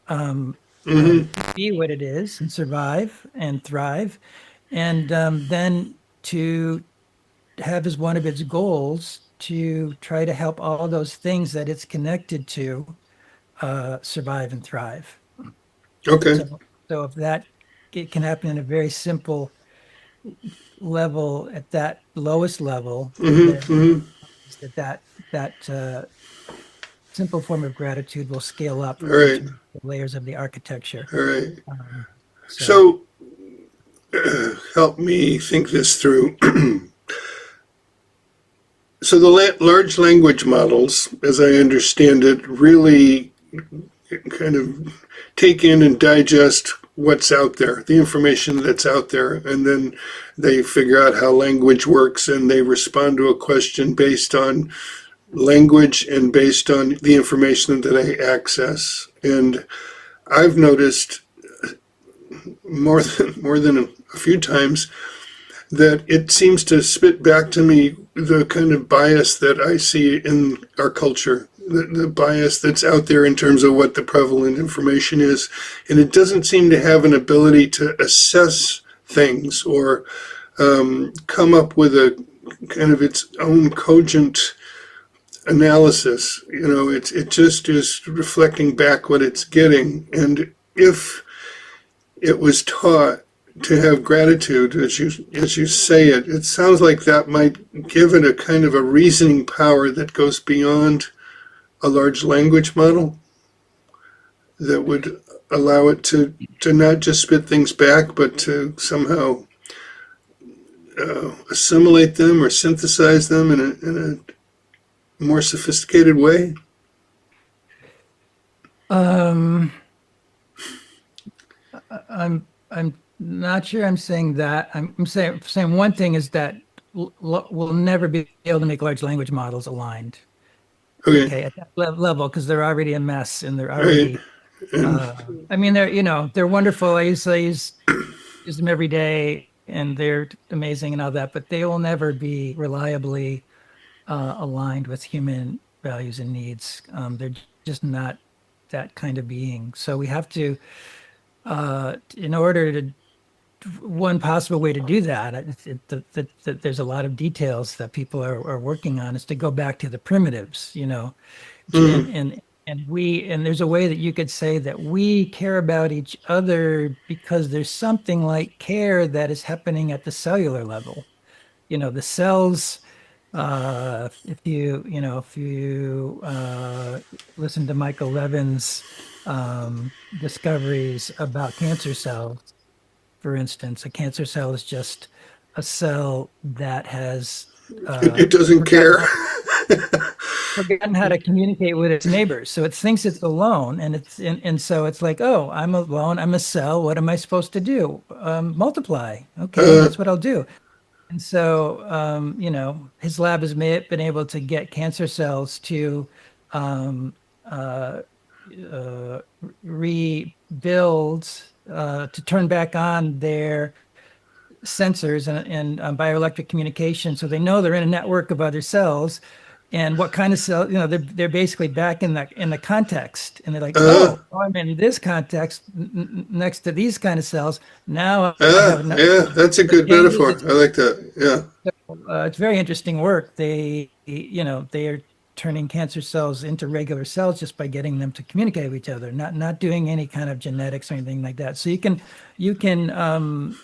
S2: um,
S1: hmm.
S2: be what it is and survive and thrive. And then to have as one of its goals to try to help all those things that it's connected to survive and thrive.
S1: Okay.
S2: So if that it can happen in a very simple level at that lowest level,
S1: Hmm.
S2: then
S1: Hmm.
S2: that simple form of gratitude will scale up
S1: All right.
S2: into the layers of the architecture.
S1: All right.
S2: Um, so,
S1: So help me think this through. So the large language models, as I understand it, really kind of take in and digest what's out there, the information that's out there, and then they figure out how language works and they respond to a question based on language and based on the information that they access. And I've noticed more than a few times that it seems to spit back to me the kind of bias that I see in our culture, the bias that's out there in terms of what the prevalent information is. And it doesn't seem to have an ability to assess things or come up with a kind of its own cogent analysis. It just is reflecting back what it's getting. And if it was taught to have gratitude, as you say it, it sounds like that might give it a kind of a reasoning power that goes beyond a large language model that would allow it to not just spit things back, but to somehow assimilate them or synthesize them in a more sophisticated way.
S2: um, I'm not sure I'm saying that. I'm saying one thing is that we'll never be able to make large language models aligned.
S1: Okay,
S2: Okay, at that level, because they're already a mess and they're
S1: right,
S2: already.
S1: and
S2: I mean, they're wonderful. I use them every day, and they're amazing and all that. But they will never be reliably aligned with human values and needs. They're just not that kind of being. So we have to, in order to one possible way to do that, there's a lot of details that people are working on, is to go back to the primitives,
S1: mm,
S2: and there's a way that you could say that we care about each other because there's something like care that is happening at the cellular level. The cells, if you listen to Michael Levin's discoveries about cancer cells. For instance, a cancer cell is just a cell that has
S1: It doesn't
S2: forgotten
S1: care.
S2: how forgotten how to communicate with its neighbors. So it thinks it's alone, and so it's like, oh, I'm alone. I'm a cell. What am I supposed to do? Multiply. Okay,
S1: Uh,
S2: that's what I'll do. And so, his lab has been able to get cancer cells to um, uh, uh, rebuild, to turn back on their sensors and bioelectric communication, so they know they're in a network of other cells, and what kind of cell, they're basically back in the context, and they're like,
S1: uh,
S2: oh, I'm in this context next to these kind of cells. Now I have enough.
S1: yeah, that's a
S2: It
S1: good
S2: changes.
S1: metaphor. I like that. Yeah.
S2: It's very interesting work. They are turning cancer cells into regular cells just by getting them to communicate with each other, not doing any kind of genetics or anything like that. So you can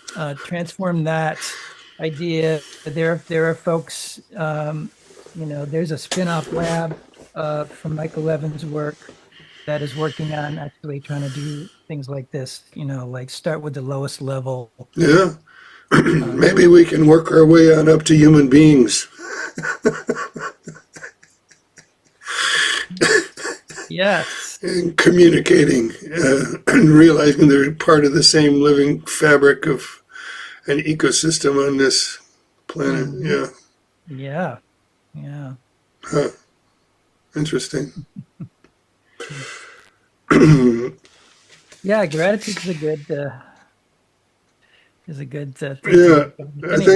S2: transform that idea. There are folks. There's a spin-off lab from Michael Levin's work that is working on actually trying to do things like this. Like start with the lowest level.
S1: Yeah.
S2: Uh,
S1: Maybe we can work our way on up to human beings
S2: yes.
S1: and communicating and realizing they're part of the same living fabric of an ecosystem on this planet.
S2: Mhm.
S1: Yeah.
S2: Yeah. Yeah.
S1: Huh. Interesting.
S2: Yeah. Gratitude is a good thing to
S1: Yeah.
S2: work on with anyone.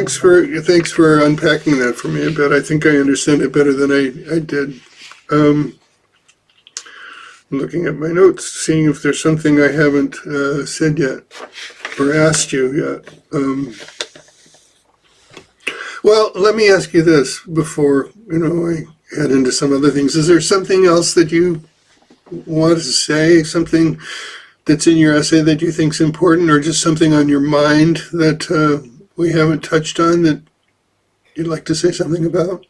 S1: Thanks for unpacking that for me a bit. I think I understand it better than I did. Um, Looking at my notes, seeing if there's something I haven't said yet or asked you yet. Well, let me ask you this before I head into some other things. Is there something else that you want to say? Something that's in your essay that you think's important, or just something on your mind that we haven't touched on that you'd like to say something about?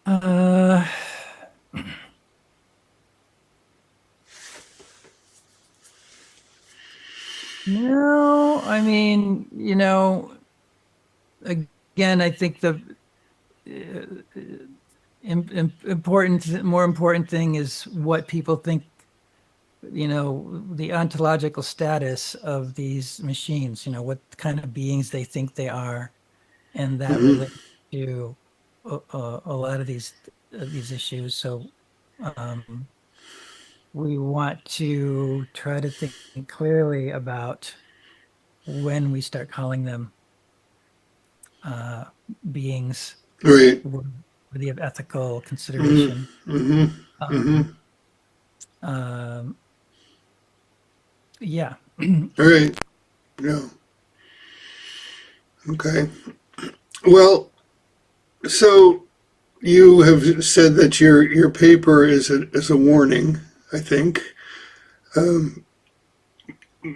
S2: Uh, no, I mean, again, I think the more important thing is what people think, the ontological status of these machines, what kind of beings they think they are, and that
S1: Hmm.
S2: relates to a lot of these issues. So um, we want to try to think clearly about when we start calling them uh, beings
S1: Right.
S2: worthy of ethical
S1: Hmm.
S2: consideration.
S1: Hmm. Hmm.
S2: Um, um, yeah.
S1: All right. Yeah. Okay. Well, so you have said that your paper is a warning, I think. Um,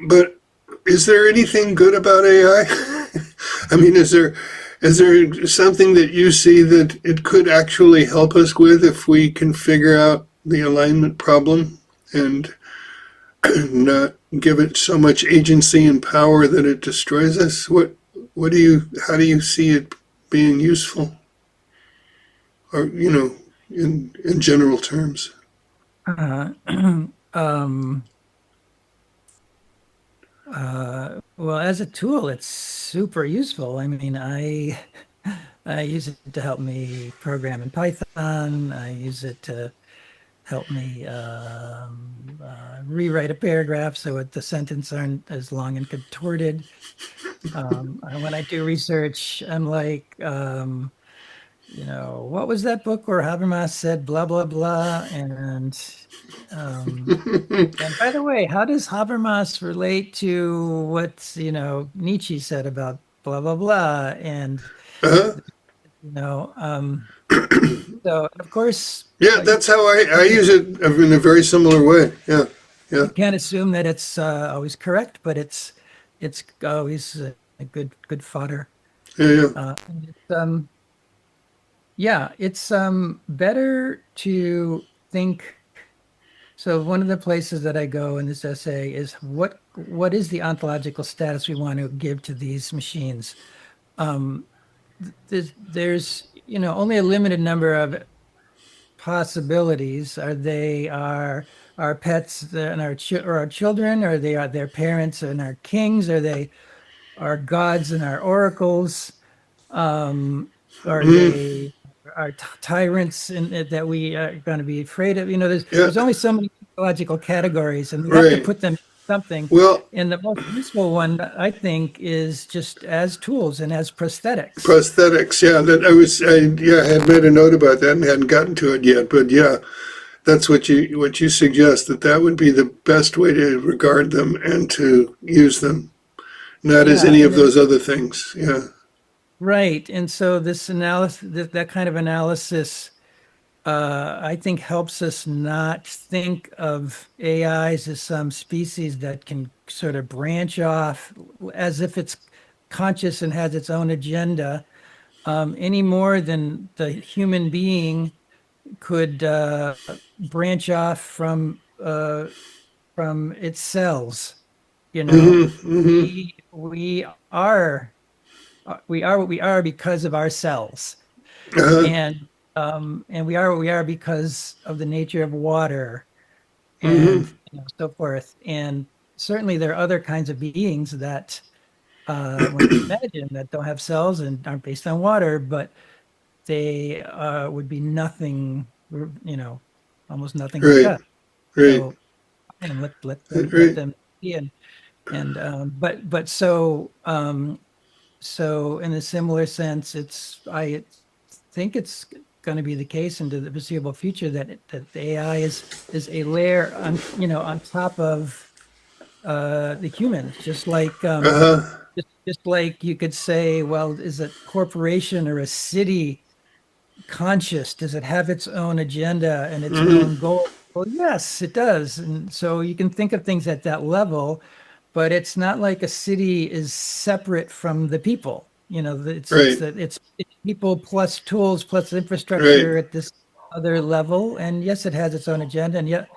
S1: but is there anything good about AI? I mean, is there something that you see that it could actually help us with if we can figure out the alignment problem and not give it so much agency and power that it destroys us? How do you see it being useful? Or, in general terms.
S2: Uh, um, well, as a tool, it's super useful. I mean, I use it to help me program in Python. I use it to help me rewrite a paragraph so the sentence aren't as long and contorted. And when I do research, I'm like, what was that book where Habermas said blah blah blah, um, and by the way, how does Habermas relate to what Nietzsche said about blah blah blah, and
S1: Uh-huh.
S2: you know, um, so of course
S1: Yeah, that's how I use it in a very similar way. Yeah, yeah,
S2: you can't assume that it's always correct, but it's always a good fodder.
S1: yeah, yeah.
S2: And yeah, it's better to think So one of the places that I go in this essay is what is the ontological status we want to give to these machines? Um, there's only a limited number of possibilities. Are they our pets and or our children? Are they their parents and our kings? Are they our gods and our oracles? Are
S1: Mm,
S2: they our tyrants that we are going to be afraid of?
S1: yeah,
S2: There's only so many logical categories, and we have to
S1: right.
S2: put them in something.
S1: Well,
S2: And the most useful one, I think, is just as tools and as prosthetics.
S1: prosthetics, yeah, I had made a note about that and hadn't gotten to it yet, but yeah, that's what you suggest, that would be the best way to regard them and to use them, not as
S2: Yeah,
S1: any of
S2: and
S1: those other things. Yeah.
S2: right. And so this analysis, that kind of analysis, I think helps us not think of AIs as some species that can sort of branch off as if it's conscious and has its own agenda, any more than the human being could branch off from its cells. You know,
S1: Mm-hmm.
S2: we are what we are because of our cells,
S1: Uh-huh.
S2: and we are what we are because of the nature of water and
S1: Mm-hmm.
S2: so forth. And certainly there are other kinds of beings that one can imagine that don't have cells and aren't based on water, but they would be nothing, you know, almost nothing like
S1: Right.
S2: us.
S1: Right.
S2: So and let
S1: Right.
S2: them be. And but so in a similar sense, I think it's going to be the case into the foreseeable future that the AI is a layer on top of the humans,
S1: Uh-huh.
S2: just like you could say, well, is a corporation or a city conscious? Does it have its own agenda and its own
S1: Mm-hmm.
S2: goal? Well, yes, it does. And so you can think of things at that level, but it's not like a city is separate from the people.
S1: Right.
S2: It's people plus tools plus
S1: Right.
S2: infrastructure at this other level. And yes, it has its own agenda. And yet,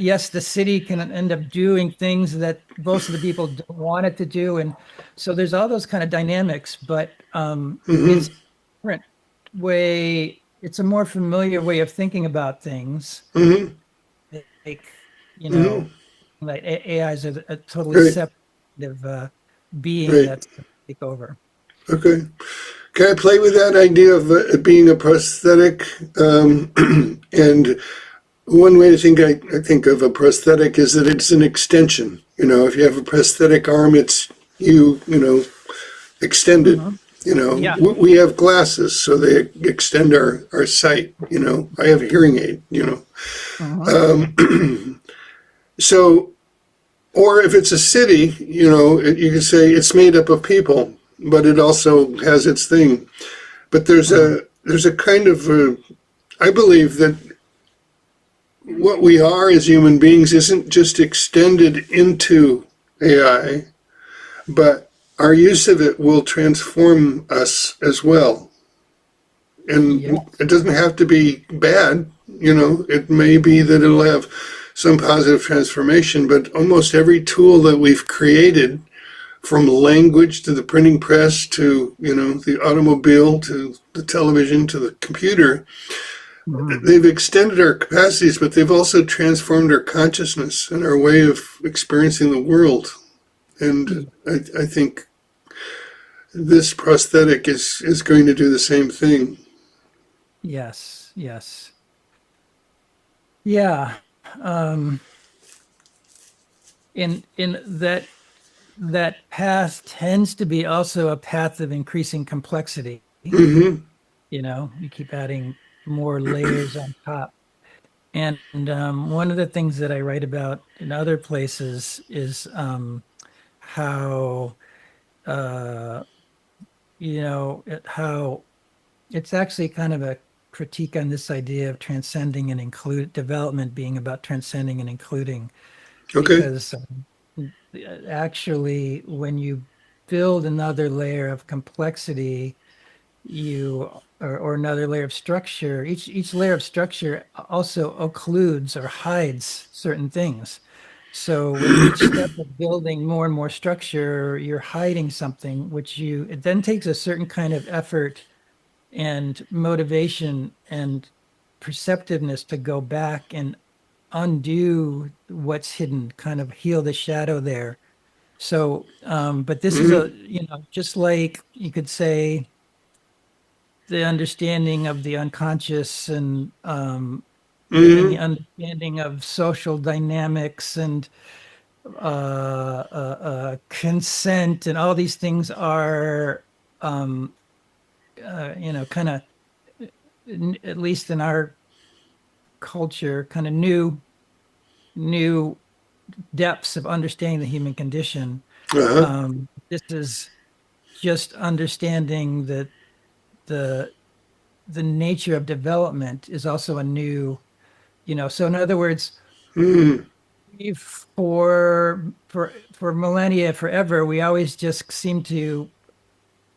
S2: yes, the city can end up doing things that most of the people don't want it to do. And so there's all those kind of dynamics, but it's
S1: Mm-hmm.
S2: different way, it's a more familiar way of thinking about things.
S1: Mm-hmm.
S2: Like, you
S1: Mm-hmm.
S2: know, like AIs are a totally
S1: Right.
S2: separate being
S1: Right.
S2: that's going to take over.
S1: Okay. Can I play with that idea of it being a prosthetic? And one way to I think of a prosthetic is that it's an extension. If you have a prosthetic arm, it's extended.
S2: Hmm. Yeah.
S1: We have glasses, so they extend our sight. I have a hearing aid.
S2: Hmm.
S1: Um, so, or if it's a city, you can say it's made up of people, but it also has its thing. But
S2: Hmm.
S1: there's a kind of I believe that what we are as human beings isn't just extended into AI, but our use of it will transform us as well. And
S2: Yeah.
S1: it doesn't have to be bad. It may be that it'll have some positive transformation, but almost every tool that we've created, from language to the printing press to, the automobile to the television to the computer,
S2: Hmm.
S1: they've extended our capacities, but they've also transformed our consciousness and our way of experiencing the world. And I think this prosthetic is going to do the same thing.
S2: Yes. Yes. Yeah. Um, in that path tends to be also a path of increasing complexity.
S1: Mm-hmm.
S2: You keep adding more layers on top. And one of the things that I write about in other places is how uh, how it's actually kind of a critique on this idea of transcending and include development being about transcending and including,
S1: Okay.
S2: because actually when you build another layer of complexity, or another layer of structure. Each layer of structure also occludes or hides certain things. So with each step of building more and more structure, you're hiding something, it then takes a certain kind of effort and motivation and perceptiveness to go back and undo what's hidden, kind of heal the shadow there. So, but this is
S1: Mm-hmm.
S2: just like you could say the understanding of the unconscious and the
S1: Mm-hmm.
S2: understanding of social dynamics and consent and all these things are, um, kind of, at least in our culture, kind of new depths of understanding the human condition.
S1: Uh-huh.
S2: This is just understanding that the the nature of development is also a new, so in other words,
S1: Mm-hmm.
S2: for millennia, forever, we always just seem to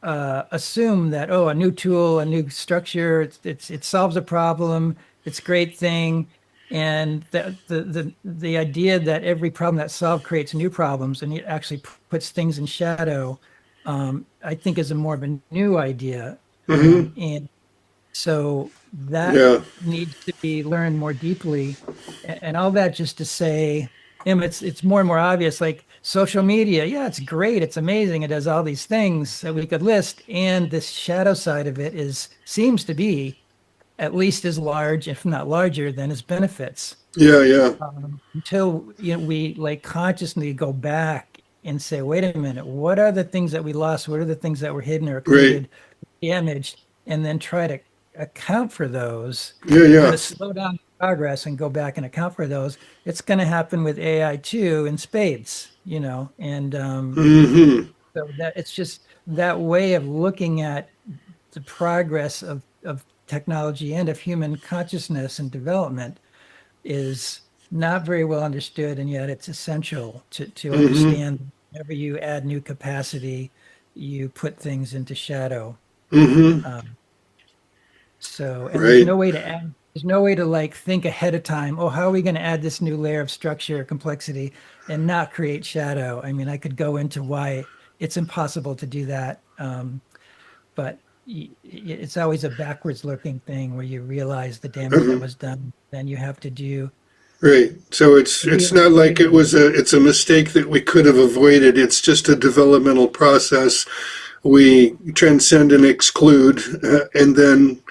S2: assume that, oh, a new tool, a new structure, it solves a problem, it's a great thing, and the idea that every problem that's solved creates new problems and it actually puts things in shadow, I think is a more of a new idea,
S1: Mm-hmm.
S2: and so that
S1: Yeah.
S2: needs to be learned more deeply. And all that just to say, it's more and more obvious, like social media, yeah, it's great, it's amazing, it does all these things that we could list. And this shadow side of it seems to be at least as large, if not larger, than its benefits.
S1: Yeah. Yeah.
S2: Until we like consciously go back and say, wait a minute, what are the things that we lost? What are the things that were hidden or
S1: Great.
S2: occluded, damaged, and then try to account for those,
S1: Yeah.
S2: kind
S1: Yeah.
S2: of slow down progress and go back and account for those. It's going to happen with AI too in spades, and
S1: Mm-hmm.
S2: so that it's just that way of looking at the progress of technology and of human consciousness and development is not very well understood, and yet it's essential to
S1: Mm-hmm.
S2: understand. Whenever you add new capacity, you put things into shadow.
S1: Mm-hmm.
S2: Um, and
S1: Right.
S2: there's no way to like think ahead of time, oh, how are we going to add this new layer of structure, complexity, and not create shadow? I mean, I could go into why it's impossible to do that. But it's always a backwards looking thing where you realize the damage that
S1: Mm-hmm.
S2: was done. Then you have to do
S1: Right. So it's
S2: healing
S1: not
S2: and
S1: like
S2: rebuilding.
S1: it's a mistake that we could have avoided. It's just a developmental process. We transcend and exclude, and then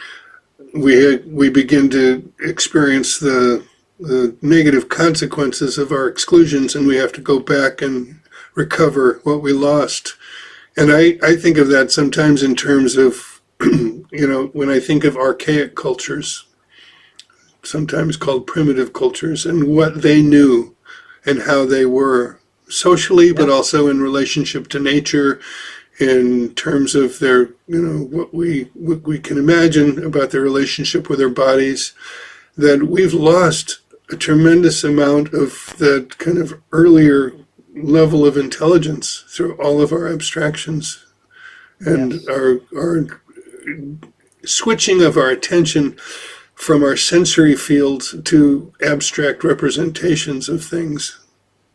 S1: we begin to experience the negative consequences of our exclusions, and we have to go back and recover what we lost. And I think of that sometimes in terms of, when I think of archaic cultures, sometimes called primitive cultures, and what they knew and how they were socially, but
S2: Yeah.
S1: also in relationship to nature, in terms of their, what we can imagine about their relationship with their bodies, that we've lost a tremendous amount of that kind of earlier level of intelligence through all of our abstractions and
S2: Yes.
S1: our switching of our attention from our sensory fields to abstract representations of things.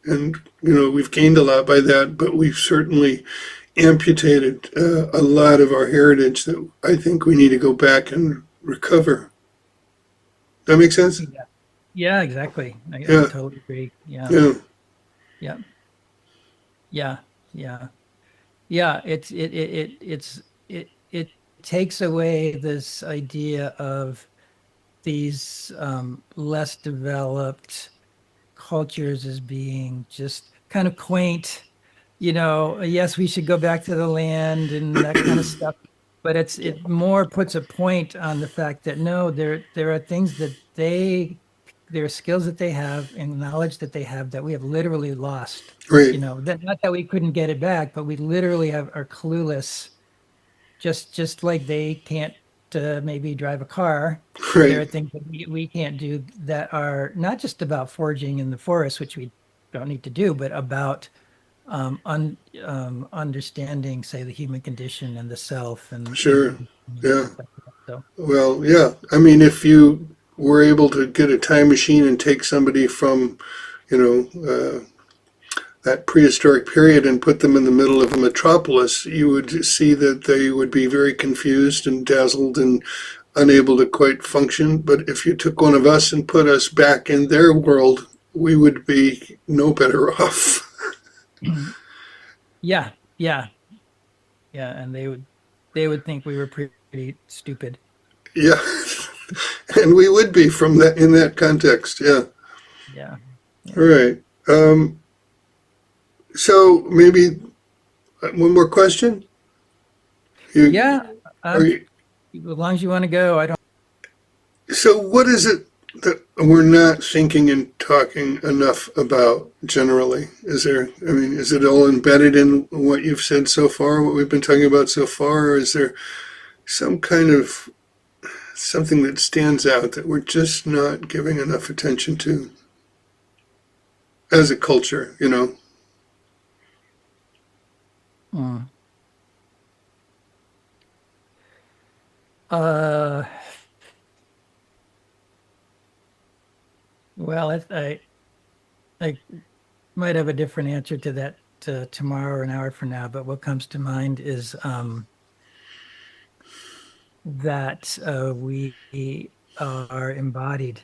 S1: And, we've gained a lot by that, but we've certainly amputated a lot of our heritage that I think we need to go back and recover. That make sense?
S2: Yeah. Yeah, exactly. I
S1: Yeah,
S2: totally agree. Yeah.
S1: yeah.
S2: Yeah. Yeah. Yeah. Yeah. It takes away this idea of these less developed cultures as being just kind of quaint, yes, we should go back to the land and that kind of stuff. But it more puts a point on the fact that no, there are things that there are skills that they have and knowledge that they have that we have literally lost.
S1: Right,
S2: That not that we couldn't get it back, but we literally are clueless, just like they can't maybe drive a car. There
S1: right.
S2: are things that we can't do that are not just about foraging in the forest, which we don't need to do, but about understanding, say, the human condition and the self
S1: Sure.
S2: and
S1: Yeah.
S2: stuff like that. So,
S1: Well, yeah. I mean, if you were able to get a time machine and take somebody from, you know, that prehistoric period and put them in the middle of a metropolis, you would see that they would be very confused and dazzled and unable to quite function. But if you took one of us and put us back in their world, we would be no better off.
S2: yeah, yeah, yeah, and they would think we were pretty stupid.
S1: Yeah. And we would be from that in that context. Yeah.
S2: Yeah,
S1: All
S2: yeah,
S1: right. So maybe one more question. You
S2: yeah.
S1: are
S2: Um,
S1: you,
S2: as long as you want to go, I don't.
S1: so what is it that we're not thinking and talking enough about generally? Is there, I mean, is it all embedded in what you've said so far, what we've been talking about so far, or is there some kind of something that stands out that we're just not giving enough attention to as a culture, you know?
S2: Mm. Uh, well, I might have a different answer to that tomorrow or an hour from now, but what comes to mind is that we are embodied,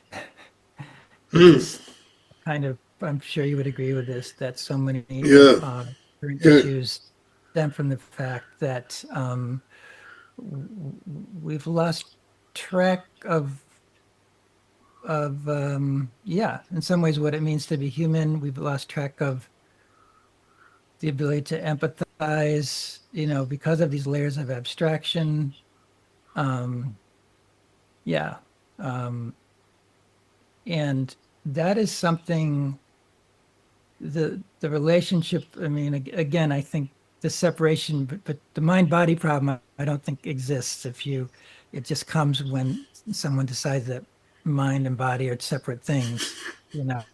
S2: which
S1: Mm,
S2: is kind of, I'm sure you would agree with this, that so many of
S1: yeah,
S2: current
S1: yeah.
S2: issues stem from the fact that we've lost track of yeah, in some ways what it means to be human. We've lost track of the ability to empathize, because of these layers of abstraction. Um, yeah. Um, and that is something, the relationship, I mean, again, I think the separation, but the mind body problem, I don't think exists it just comes when someone decides that mind and body are separate things, you know.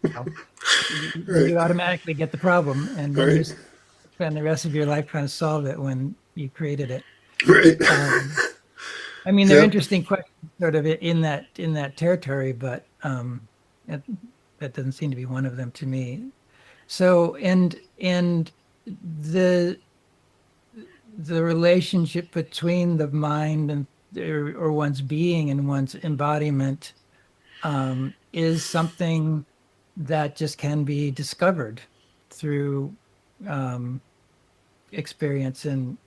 S2: Then
S1: Right,
S2: you automatically get the problem, and then you
S1: right,
S2: spend the rest of your life trying to solve it when you created it.
S1: right.
S2: Um, I mean, they're
S1: Yep.
S2: interesting questions, sort of in that territory, but it, that doesn't seem to be one of them to me. So, and the the relationship between the mind and or one's being and one's embodiment is something that just can be discovered through um, experience and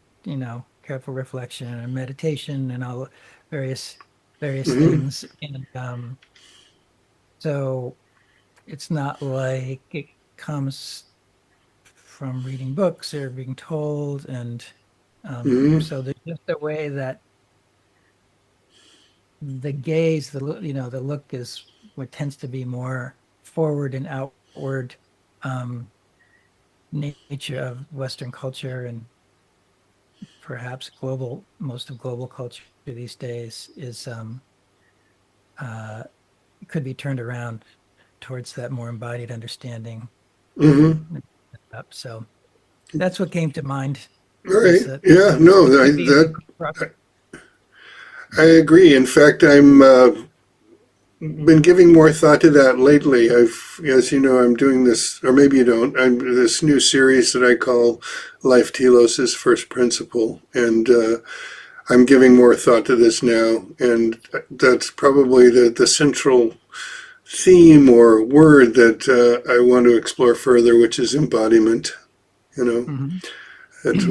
S2: careful reflection and meditation and all various
S1: Hmm.
S2: things. And so it's not like it comes from reading books or being told. And
S1: Hmm.
S2: so there's just a way that the gaze, the look is what tends to be more forward and outward um, nature of Western culture, and perhaps most of global culture these days is uh, could be turned around towards that more embodied understanding.
S1: Hmm.
S2: Up. So that's what came to mind.
S1: All right.
S2: Is that
S1: Yeah. No.
S2: it could be a
S1: That
S2: process.
S1: I agree. In fact, I'm been giving more thought to that lately. As you know, I'm doing this, or maybe you don't. I'm this new series that I call Life Telos' First Principle, and I'm giving more thought to this now. And that's probably the central theme or word that I want to explore further, which is embodiment. You know,
S2: Mhm.
S1: that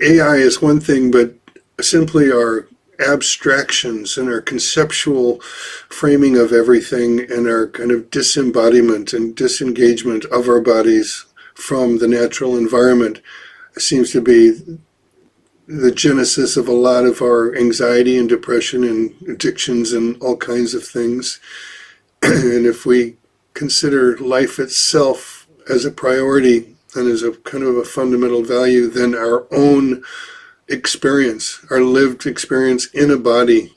S1: AI is one thing, but simply our abstractions and our conceptual framing of everything and our kind of disembodiment and disengagement of our bodies from the natural environment seems to be the genesis of a lot of our anxiety and depression and addictions and all kinds of things. And if we consider life itself as a priority and as a kind of a fundamental value, then our own experience, our lived experience in a body,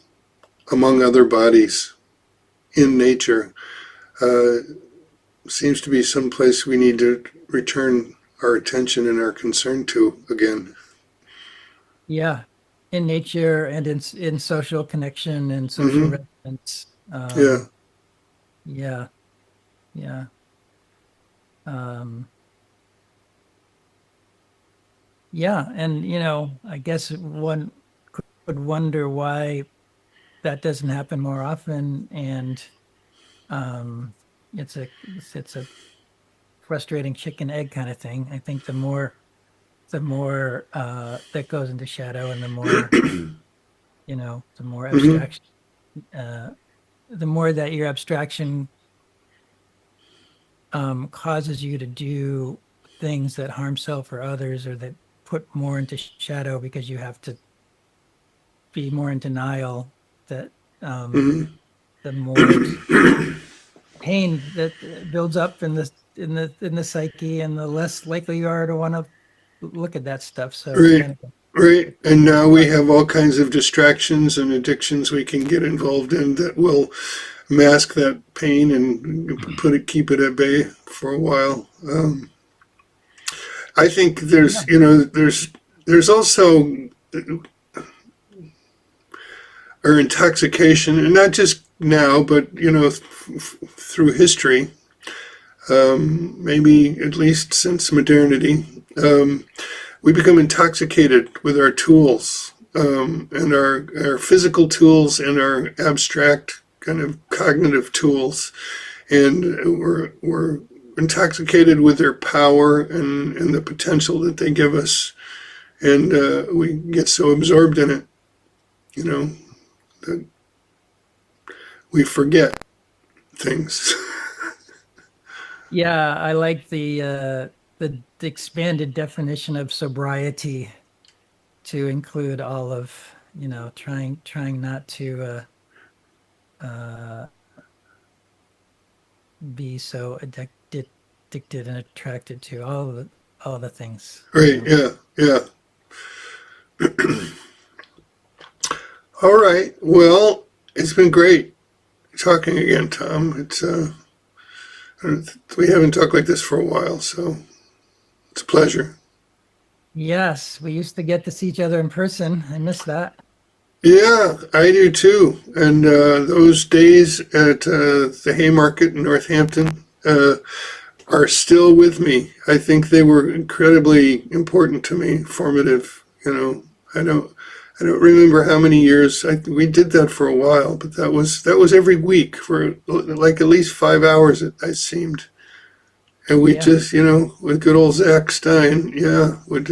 S1: among other bodies, in nature, uh, seems to be some place we need to return our attention and our concern to again.
S2: Yeah, in nature and in social connection and social
S1: Hmm.
S2: resonance.
S1: Yeah.
S2: Yeah, yeah. Um, yeah, and I guess one could wonder why that doesn't happen more often, and um, it's a frustrating chicken egg kind of thing. I think the more that goes into shadow, and the more
S1: Hmm.
S2: abstraction, uh, the more that your abstraction causes you to do things that harm self or others, or that put more into shadow because you have to be more in denial, that um,
S1: Hmm.
S2: the more pain that builds up in the psyche, and the less likely you are to want to look at that stuff. So it's
S1: Right.
S2: kind of
S1: Right. And now we
S2: a,
S1: have all kinds of distractions and addictions we can get involved in that will mask that pain and keep it at bay for a while. I think
S2: yeah,
S1: there's also our intoxication, and not just now, but through history, maybe at least since modernity, we become intoxicated with our tools, and our physical tools and our abstract kind of cognitive tools, and we're intoxicated with their power and the potential that they give us, and we get so absorbed in it, you know, that we forget things.
S2: yeah. I like the expanded definition of sobriety to include all of trying not to uh, be so addicted and attracted to all the things.
S1: Right? Yeah, yeah. All right. Well, it's been great talking again, Tom. We haven't talked like this for a while, so it's a pleasure.
S2: Yes, we used to get to see each other in person. I miss that.
S1: Yeah, I do too. And those days at the Haymarket in Northampton are still with me. I think they were incredibly important to me, formative. I don't, I don't remember how many years we did that for a while, but that was every week for like at least 5 hours. It seemed, and we
S2: Yeah,
S1: just, with good old Zach Stein, yeah, would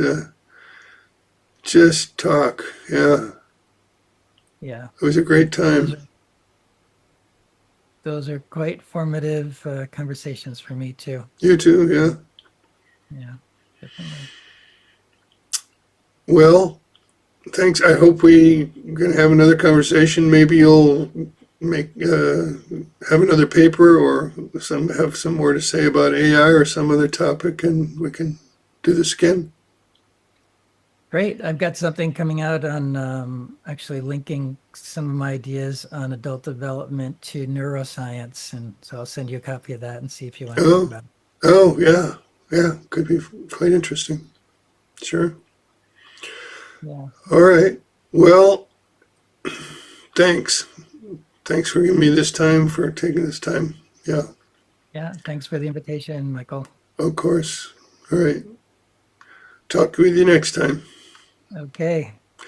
S1: just talk. Yeah,
S2: yeah.
S1: it was a great
S2: Those
S1: time.
S2: are those are quite formative conversations for me too.
S1: You too, yeah.
S2: Yeah, definitely.
S1: Well, thanks. I hope we can have another conversation. Maybe you'll make have another paper or have some more to say about AI or some other topic, and we can do this again.
S2: Great. I've got something coming out on actually linking some of my ideas on adult development to neuroscience, and so I'll send you a copy of that and see if you want to talk
S1: Oh,
S2: about it.
S1: oh, yeah, yeah. Could be quite interesting. Sure.
S2: Yeah.
S1: All right. Well, thanks. Thanks for giving me this time, for taking this time. Yeah,
S2: Yeah. Thanks for the invitation, Michael.
S1: of course. All right. Talk with you next time.
S2: Okay.